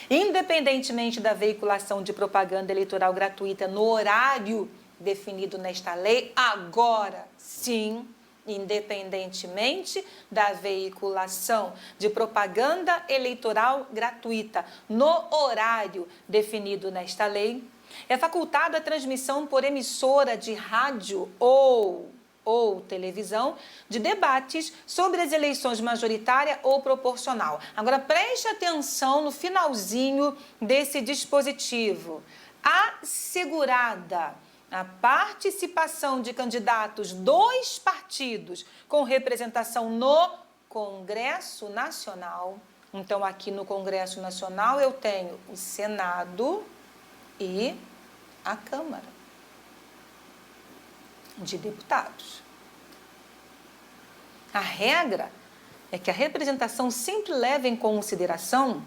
Independentemente da veiculação de propaganda eleitoral gratuita no horário definido nesta lei, agora sim, independentemente da veiculação de propaganda eleitoral gratuita no horário definido nesta lei, é facultada a transmissão por emissora de rádio ou televisão de debates sobre as eleições majoritária ou proporcional. Agora preste atenção no finalzinho desse dispositivo. Assegurada a participação de candidatos dos partidos com representação no Congresso Nacional. Então, aqui no Congresso Nacional eu tenho o Senado e a Câmara de Deputados. A regra é que a representação sempre leva em consideração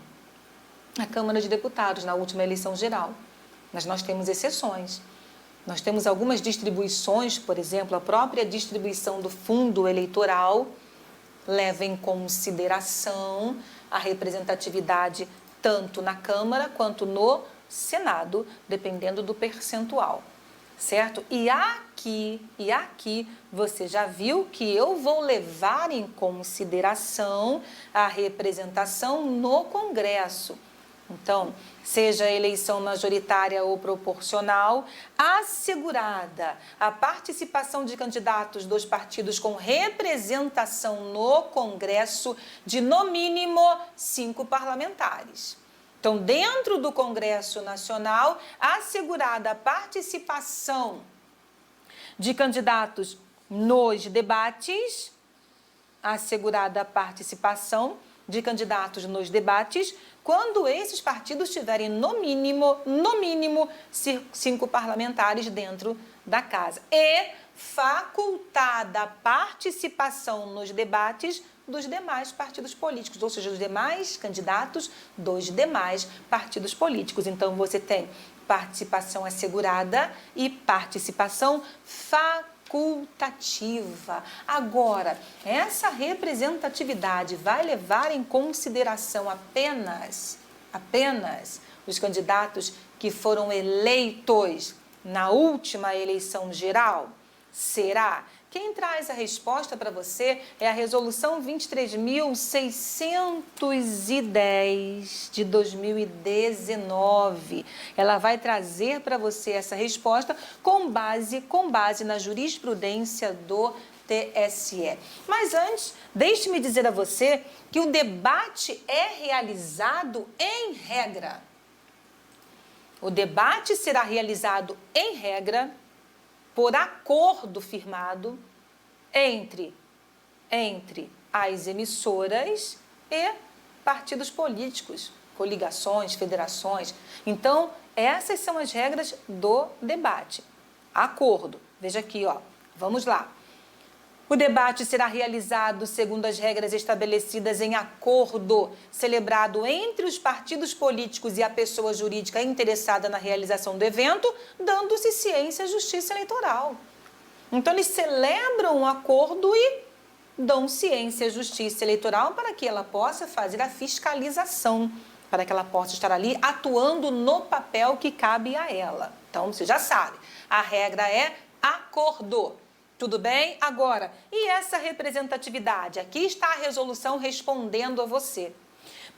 a Câmara de Deputados na última eleição geral, mas nós temos exceções. Nós temos algumas distribuições, por exemplo, a própria distribuição do fundo eleitoral leva em consideração a representatividade tanto na Câmara quanto no Senado, dependendo do percentual. certo? E aqui você já viu que eu vou levar em consideração a representação no Congresso. Então, seja eleição majoritária ou proporcional, assegurada a participação de candidatos dos partidos com representação no Congresso de, no mínimo, 5 parlamentares. Então, dentro do Congresso Nacional, assegurada a participação de candidatos nos debates, assegurada a participação de candidatos nos debates, quando esses partidos tiverem no mínimo 5 parlamentares dentro da casa. E facultada a participação nos debates dos demais partidos políticos, ou seja, dos demais candidatos dos demais partidos políticos. Então, você tem participação assegurada e participação facultativa. Agora, essa representatividade vai levar em consideração apenas os candidatos que foram eleitos na última eleição geral? Será? Quem traz a resposta para você é a Resolução 23.610 de 2019. Ela vai trazer para você essa resposta com base na jurisprudência do TSE. Mas antes, deixe-me dizer a você que o debate é realizado em regra. O debate será realizado em regra por acordo firmado entre as emissoras e partidos políticos, coligações, federações. Então, essas são as regras do debate. Acordo. Veja aqui, ó. Vamos lá. O debate será realizado segundo as regras estabelecidas em acordo celebrado entre os partidos políticos e a pessoa jurídica interessada na realização do evento, dando-se ciência à Justiça Eleitoral. Então, eles celebram um acordo e dão ciência à Justiça Eleitoral para que ela possa fazer a fiscalização, para que ela possa estar ali atuando no papel que cabe a ela. Então, você já sabe, a regra é acordo. Tudo bem? Agora, e essa representatividade? Aqui está a resolução respondendo a você.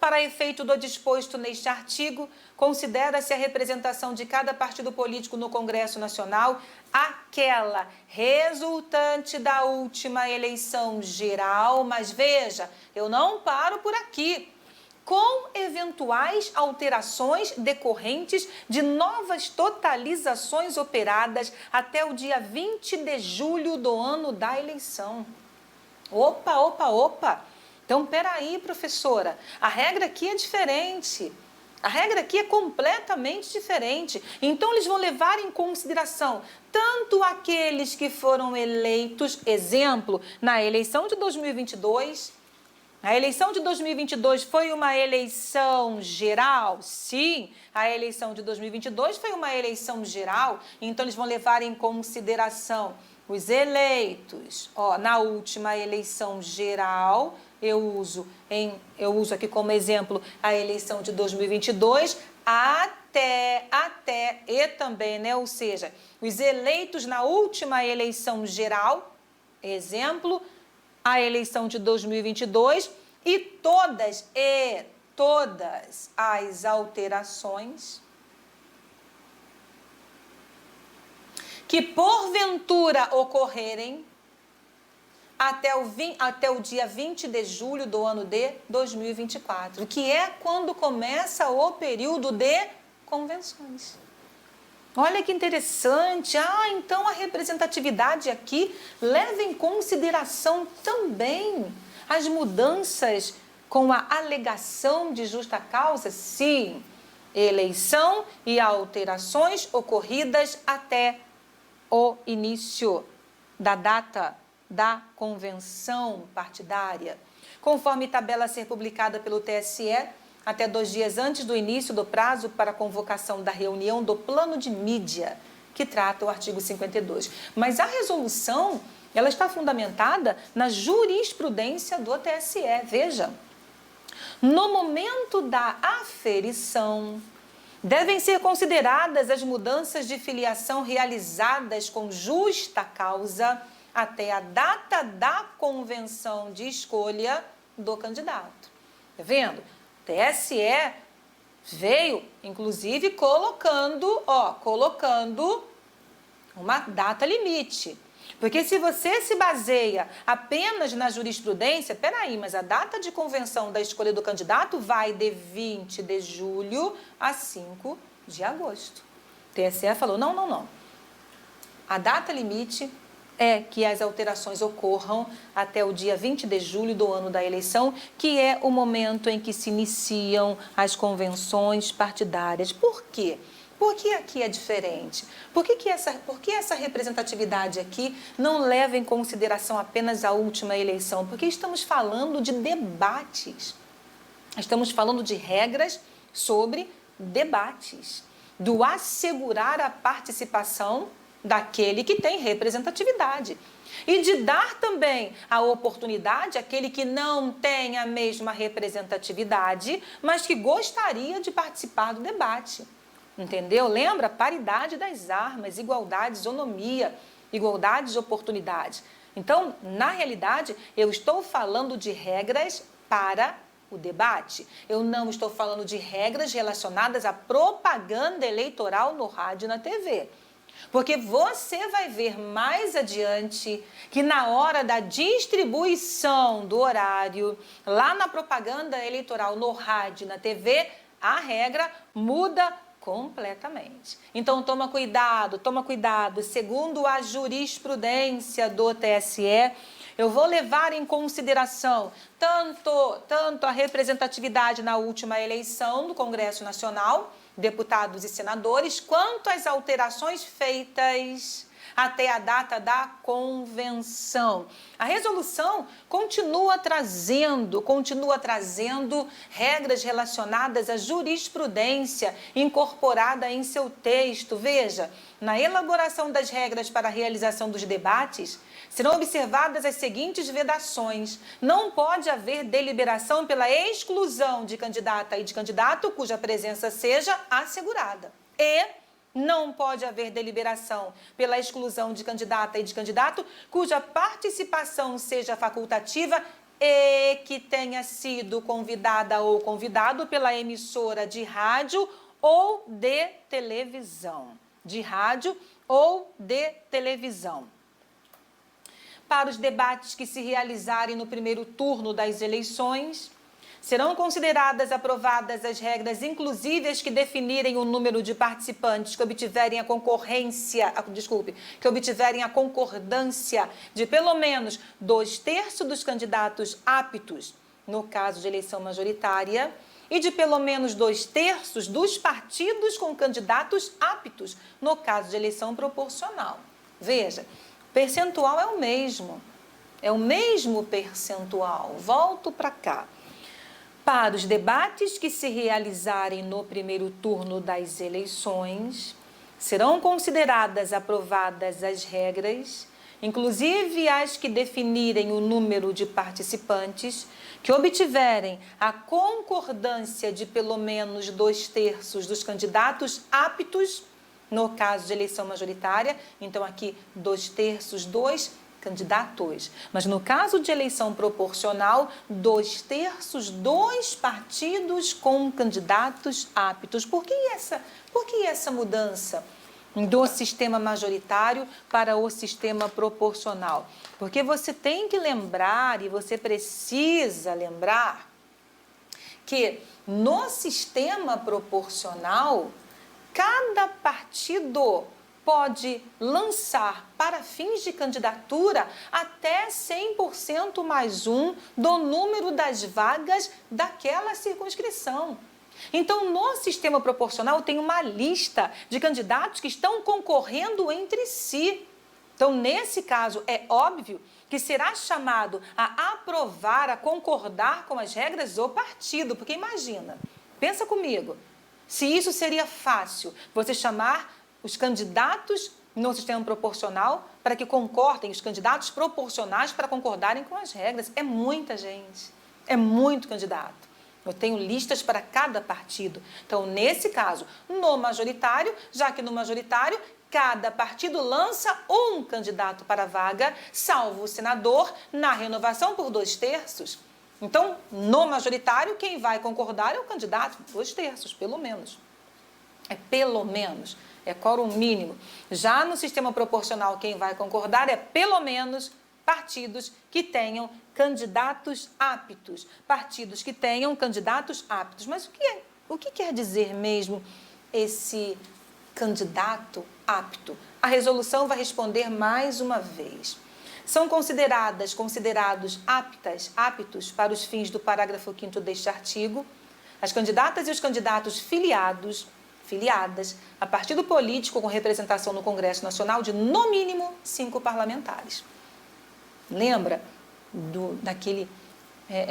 Para efeito do disposto neste artigo, considera-se a representação de cada partido político no Congresso Nacional aquela resultante da última eleição geral, mas veja, eu não paro por aqui. Com eventuais alterações decorrentes de novas totalizações operadas até o dia 20 de julho do ano da eleição. Opa! Então, peraí, professora, a regra aqui é diferente. A regra aqui é completamente diferente. Então, eles vão levar em consideração tanto aqueles que foram eleitos, exemplo, na eleição de 2022... A eleição de 2022 foi uma eleição geral? Sim, a eleição de 2022 foi uma eleição geral, então eles vão levar em consideração os eleitos. Ó, na última eleição geral, eu uso aqui como exemplo a eleição de 2022 até e também, né? Ou seja, os eleitos na última eleição geral, exemplo, a eleição de 2022 e todas as alterações que porventura ocorrerem até o dia 20 de julho do ano de 2024, que é quando começa o período de convenções. Olha que interessante. Então a representatividade aqui leva em consideração também as mudanças com a alegação de justa causa? Sim. Eleição e alterações ocorridas até o início da data da convenção partidária, conforme tabela a ser publicada pelo TSE, até 2 dias antes do início do prazo para a convocação da reunião do plano de mídia, que trata o artigo 52. Mas a resolução, ela está fundamentada na jurisprudência do TSE. Veja, no momento da aferição Devem ser consideradas as mudanças de filiação realizadas com justa causa até a data da convenção de escolha do candidato. Tá vendo? O TSE veio, inclusive, colocando uma data limite. Porque se você se baseia apenas na jurisprudência, peraí, mas a data de convenção da escolha do candidato vai de 20 de julho a 5 de agosto. O TSE falou, não. A data limite é que as alterações ocorram até o dia 20 de julho do ano da eleição, que é o momento em que se iniciam as convenções partidárias. Por quê? Por que aqui é diferente? Por que essa representatividade aqui não leva em consideração apenas a última eleição? Porque estamos falando de debates. Estamos falando de regras sobre debates, do assegurar a participação daquele que tem representatividade e de dar também a oportunidade àquele que não tem a mesma representatividade, mas que gostaria de participar do debate. Entendeu? Lembra? Paridade das armas, igualdade, isonomia, igualdade de oportunidade. Então, na realidade, eu estou falando de regras para o debate. Eu não estou falando de regras relacionadas à propaganda eleitoral no rádio e na TV. Porque você vai ver mais adiante que na hora da distribuição do horário, lá na propaganda eleitoral no rádio e na TV, a regra muda completamente. Então, toma cuidado. Segundo a jurisprudência do TSE, eu vou levar em consideração tanto a representatividade na última eleição do Congresso Nacional, deputados e senadores, quanto as alterações feitas até a data da convenção. A resolução continua trazendo regras relacionadas à jurisprudência incorporada em seu texto. Veja, na elaboração das regras para a realização dos debates, serão observadas as seguintes vedações. Não pode haver deliberação pela exclusão de candidata e de candidato cuja presença seja assegurada. E não pode haver deliberação pela exclusão de candidata e de candidato cuja participação seja facultativa e que tenha sido convidada ou convidado pela emissora de rádio ou de televisão. Para os debates que se realizarem no primeiro turno das eleições, serão consideradas aprovadas as regras, inclusive as que definirem o número de participantes que obtiverem a concordância de pelo menos 2/3 dos candidatos aptos, no caso de eleição majoritária, e de pelo menos 2/3 dos partidos com candidatos aptos, no caso de eleição proporcional. Veja, o percentual é o mesmo percentual. Volto para cá. Para os debates que se realizarem no primeiro turno das eleições, serão consideradas aprovadas as regras, inclusive as que definirem o número de participantes, que obtiverem a concordância de pelo menos 2/3 dos candidatos aptos, no caso de eleição majoritária, então aqui 2/3 dos candidatos. Mas no caso de eleição proporcional, 2/3 dos partidos com candidatos aptos. Por que essa mudança do sistema majoritário para o sistema proporcional? Porque você tem que lembrar, e você precisa lembrar, que no sistema proporcional, cada partido pode lançar para fins de candidatura até 100% mais um do número das vagas daquela circunscrição. Então, no sistema proporcional, tem uma lista de candidatos que estão concorrendo entre si. Então, nesse caso, é óbvio que será chamado a aprovar, a concordar com as regras o partido. Porque imagina, pensa comigo, se isso seria fácil, você chamar os candidatos no sistema proporcional para que concordem, os candidatos proporcionais para concordarem com as regras. É muita gente, é muito candidato. Eu tenho listas para cada partido. Então, nesse caso, no majoritário, já que no majoritário, cada partido lança um candidato para a vaga, salvo o senador, na renovação por 2/3. Então, no majoritário, quem vai concordar é o candidato, 2/3, pelo menos. É pelo menos, é quórum mínimo. Já no sistema proporcional, quem vai concordar é pelo menos partidos que tenham candidatos aptos. Partidos que tenham candidatos aptos. Mas o que quer dizer mesmo esse candidato apto? A resolução vai responder mais uma vez. São considerados aptos para os fins do parágrafo 5º deste artigo, as candidatas e os candidatos filiadas a partido político com representação no Congresso Nacional de, no mínimo, 5 parlamentares. Lembra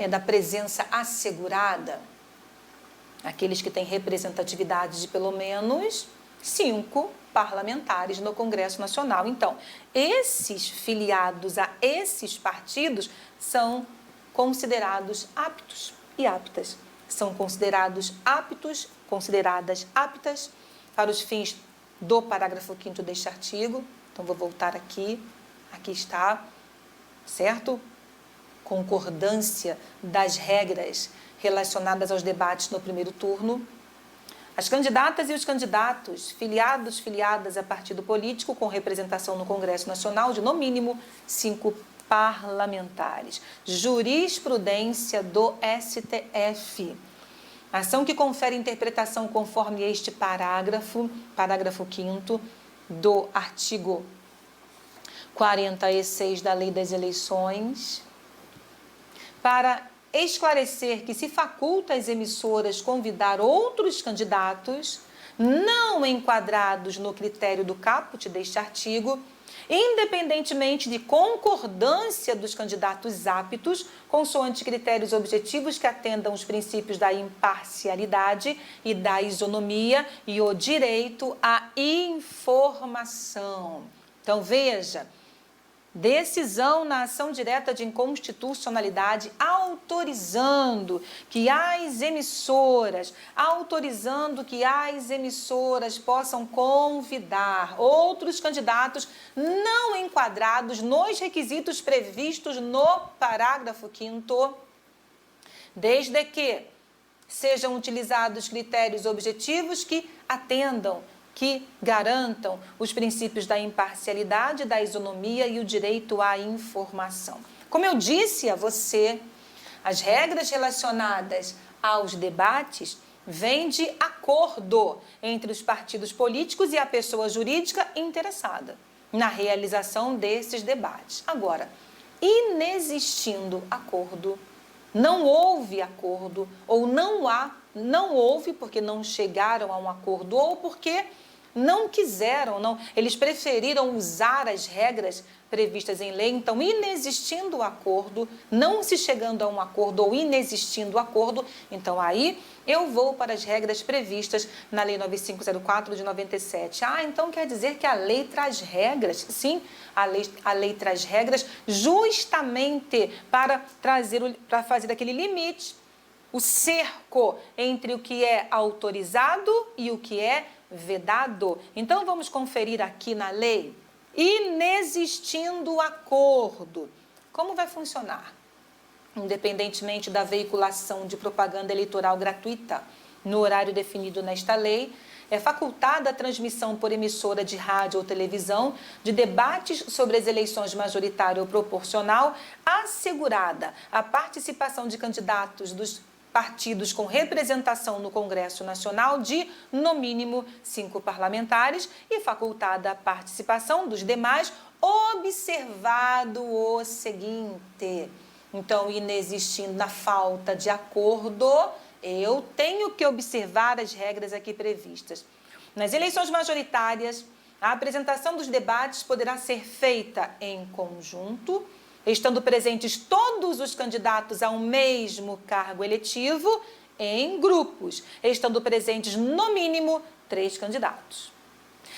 da presença assegurada? Aqueles que têm representatividade de pelo menos 5 parlamentares no Congresso Nacional. Então, esses filiados a esses partidos são considerados aptos e aptas. São consideradas aptas para os fins do parágrafo 5º deste artigo. Então, vou voltar aqui. Aqui está, certo? Concordância das regras relacionadas aos debates no primeiro turno. As candidatas e os candidatos filiadas a partido político com representação no Congresso Nacional de, no mínimo, 5 parlamentares. Jurisprudência do STF. Ação que confere interpretação conforme este parágrafo 5º do artigo 46 da Lei das Eleições, para esclarecer que se faculta às emissoras convidar outros candidatos não enquadrados no critério do caput deste artigo, independentemente de concordância dos candidatos aptos, consoante critérios objetivos que atendam os princípios da imparcialidade e da isonomia e o direito à informação. Então, veja, decisão na ação direta de inconstitucionalidade autorizando que as emissoras possam convidar outros candidatos não enquadrados nos requisitos previstos no parágrafo 5º, desde que sejam utilizados critérios objetivos que atendam, que garantam os princípios da imparcialidade, da isonomia e o direito à informação. Como eu disse a você, as regras relacionadas aos debates vêm de acordo entre os partidos políticos e a pessoa jurídica interessada na realização desses debates. Agora, inexistindo acordo, não houve acordo, ou não houve porque não chegaram a um acordo, ou porque não quiseram, eles preferiram usar as regras previstas em lei. Então, inexistindo acordo, não se chegando a um acordo ou inexistindo acordo, então aí eu vou para as regras previstas na Lei 9504 de 97. Então quer dizer que a lei traz regras? Sim, a lei traz regras justamente para fazer aquele limite, o cerco entre o que é autorizado e o que é vedado. Então, vamos conferir aqui na lei. Inexistindo acordo, como vai funcionar? Independentemente da veiculação de propaganda eleitoral gratuita no horário definido nesta lei, é facultada a transmissão por emissora de rádio ou televisão de debates sobre as eleições majoritária ou proporcional, assegurada a participação de candidatos dos partidos com representação no Congresso Nacional de, no mínimo, 5 parlamentares e facultada a participação dos demais, observado o seguinte. Então, inexistindo na falta de acordo, eu tenho que observar as regras aqui previstas. Nas eleições majoritárias, a apresentação dos debates poderá ser feita em conjunto, estando presentes todos os candidatos a um mesmo cargo eletivo, em grupos, estando presentes no mínimo 3 candidatos.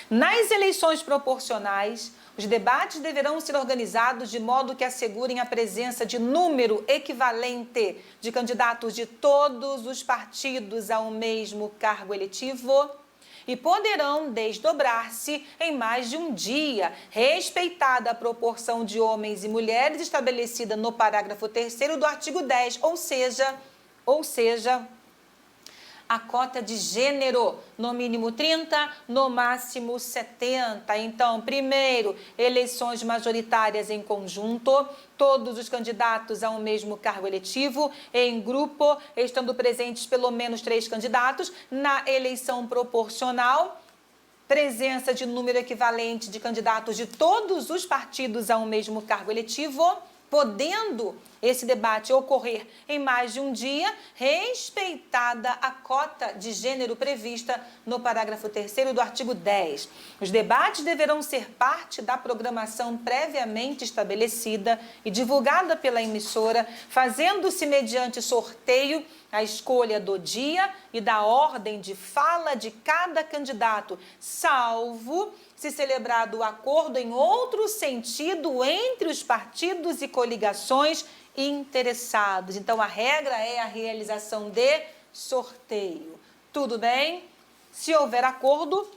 Nas eleições proporcionais, Os debates deverão ser organizados de modo que assegurem a presença de número equivalente de candidatos de todos os partidos ao mesmo cargo eletivo e poderão desdobrar-se em mais de um dia, respeitada a proporção de homens e mulheres estabelecida no parágrafo 3º do artigo 10, ou seja, a cota de gênero, no mínimo 30, no máximo 70. Então, primeiro, eleições majoritárias em conjunto, todos os candidatos a um mesmo cargo eletivo, em grupo, estando presentes pelo menos 3 candidatos, na eleição proporcional, presença de número equivalente de candidatos de todos os partidos a um mesmo cargo eletivo, podendo esse debate ocorrer em mais de um dia, respeitada a cota de gênero prevista no parágrafo 3º do artigo 10. Os debates deverão ser parte da programação previamente estabelecida e divulgada pela emissora, fazendo-se mediante sorteio a escolha do dia e da ordem de fala de cada candidato, salvo se celebrado o acordo em outro sentido entre os partidos e coligações interessados. Então, a regra é a realização de sorteio. Tudo bem? Se houver acordo,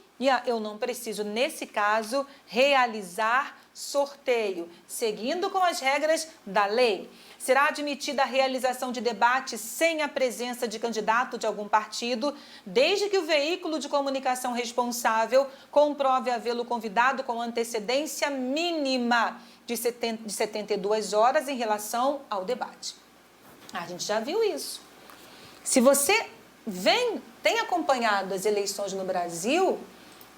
eu não preciso, nesse caso, realizar sorteio, seguindo com as regras da lei. Será admitida a realização de debate sem a presença de candidato de algum partido, desde que o veículo de comunicação responsável comprove havê-lo convidado com antecedência mínima de 72 horas em relação ao debate. A gente já viu isso. Se você tem acompanhado as eleições no Brasil,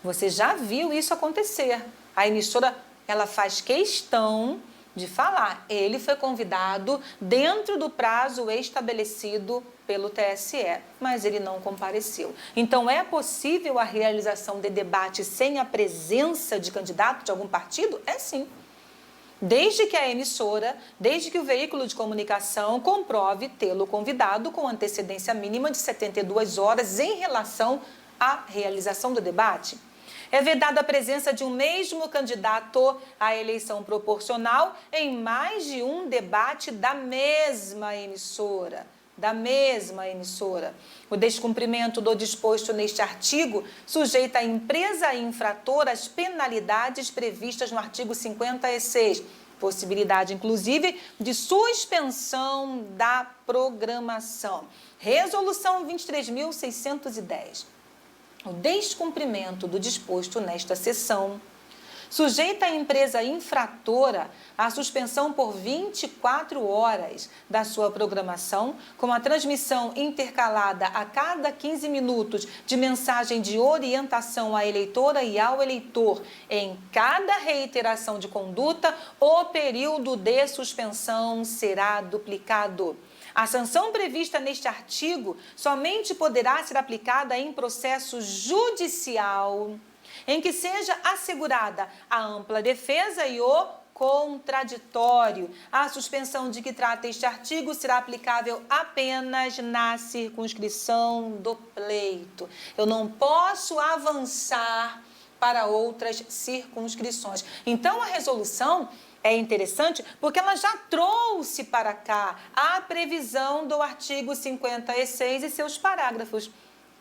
você já viu isso acontecer. A emissora, ela faz questão de falar, ele foi convidado dentro do prazo estabelecido pelo TSE, mas ele não compareceu. Então, é possível a realização de debate sem a presença de candidato de algum partido? É sim. Desde que a emissora, desde que o veículo de comunicação comprove tê-lo convidado com antecedência mínima de 72 horas em relação à realização do debate. É vedada a presença de um mesmo candidato à eleição proporcional em mais de um debate da mesma emissora. O descumprimento do disposto neste artigo sujeita a empresa infratora às penalidades previstas no artigo 56, possibilidade, inclusive, de suspensão da programação. Resolução 23.610. O descumprimento do disposto nesta seção sujeita a empresa infratora à suspensão por 24 horas da sua programação, com a transmissão intercalada a cada 15 minutos de mensagem de orientação à eleitora e ao eleitor. Em cada reiteração de conduta, o período de suspensão será duplicado. A sanção prevista neste artigo somente poderá ser aplicada em processo judicial, em que seja assegurada a ampla defesa e o contraditório. A suspensão de que trata este artigo será aplicável apenas na circunscrição do pleito. Eu não posso avançar para outras circunscrições. Então, a resolução é interessante porque ela já trouxe para cá a previsão do artigo 56 e seus parágrafos.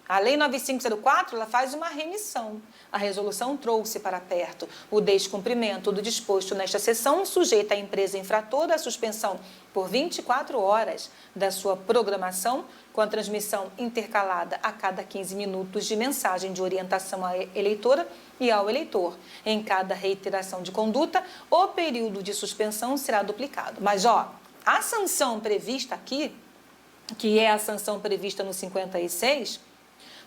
A Lei 9504, ela faz uma remissão. A resolução trouxe para perto o descumprimento do disposto nesta seção, sujeita a empresa infratora à suspensão por 24 horas da sua programação, com a transmissão intercalada a cada 15 minutos de mensagem de orientação à eleitora e ao eleitor. Em cada reiteração de conduta, o período de suspensão será duplicado. Mas, a sanção prevista aqui, que é a sanção prevista no 56,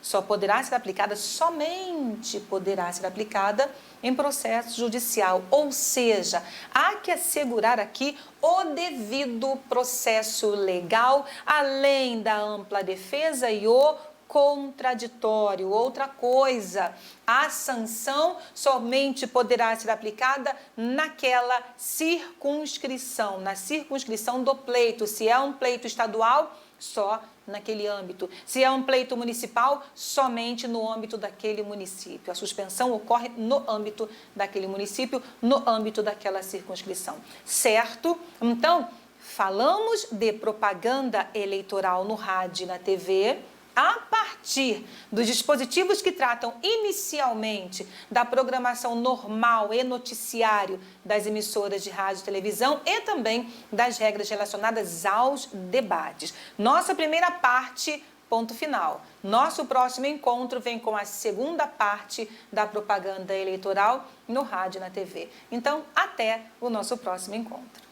só poderá ser aplicada, somente poderá ser aplicada em processo judicial. Ou seja, há que assegurar aqui o devido processo legal, além da ampla defesa e o contraditório. Outra coisa, a sanção somente poderá ser aplicada naquela circunscrição, na circunscrição do pleito. Se é um pleito estadual, só naquele âmbito. Se é um pleito municipal, somente no âmbito daquele município. A suspensão ocorre no âmbito daquele município, no âmbito daquela circunscrição. Certo? Então, falamos de propaganda eleitoral no rádio e na TV, a partir dos dispositivos que tratam inicialmente da programação normal e noticiário das emissoras de rádio e televisão e também das regras relacionadas aos debates. Nossa primeira parte, ponto final. Nosso próximo encontro vem com a segunda parte da propaganda eleitoral no rádio e na TV. Então, até o nosso próximo encontro.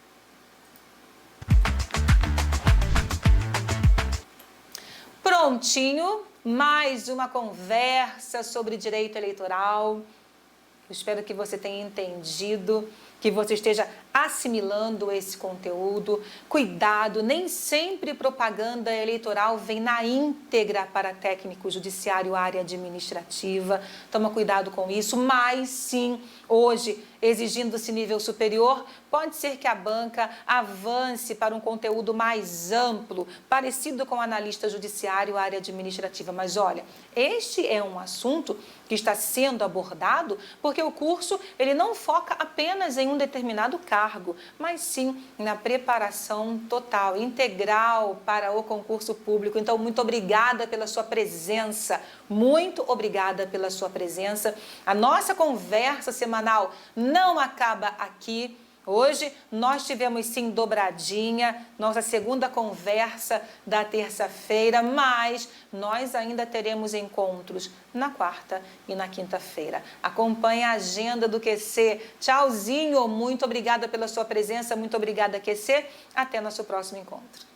Prontinho, mais uma conversa sobre direito eleitoral. Eu espero que você tenha entendido, que você esteja assimilando esse conteúdo. Cuidado, nem sempre propaganda eleitoral vem na íntegra para técnico judiciário, área administrativa. Toma cuidado com isso, mas sim, hoje, exigindo-se nível superior, pode ser que a banca avance para um conteúdo mais amplo, parecido com analista judiciário, área administrativa. Mas olha, este é um assunto que está sendo abordado porque o curso ele não foca apenas em um determinado cargo, mas sim na preparação total, integral para o concurso público. Então, muito obrigada pela sua presença, muito obrigada pela sua presença. A nossa conversa semanal não acaba aqui. Hoje nós tivemos sim dobradinha, nossa segunda conversa da terça-feira, mas nós ainda teremos encontros na quarta e na quinta-feira. Acompanhe a agenda do QC. Tchauzinho, muito obrigada pela sua presença, muito obrigada QC. Até nosso próximo encontro.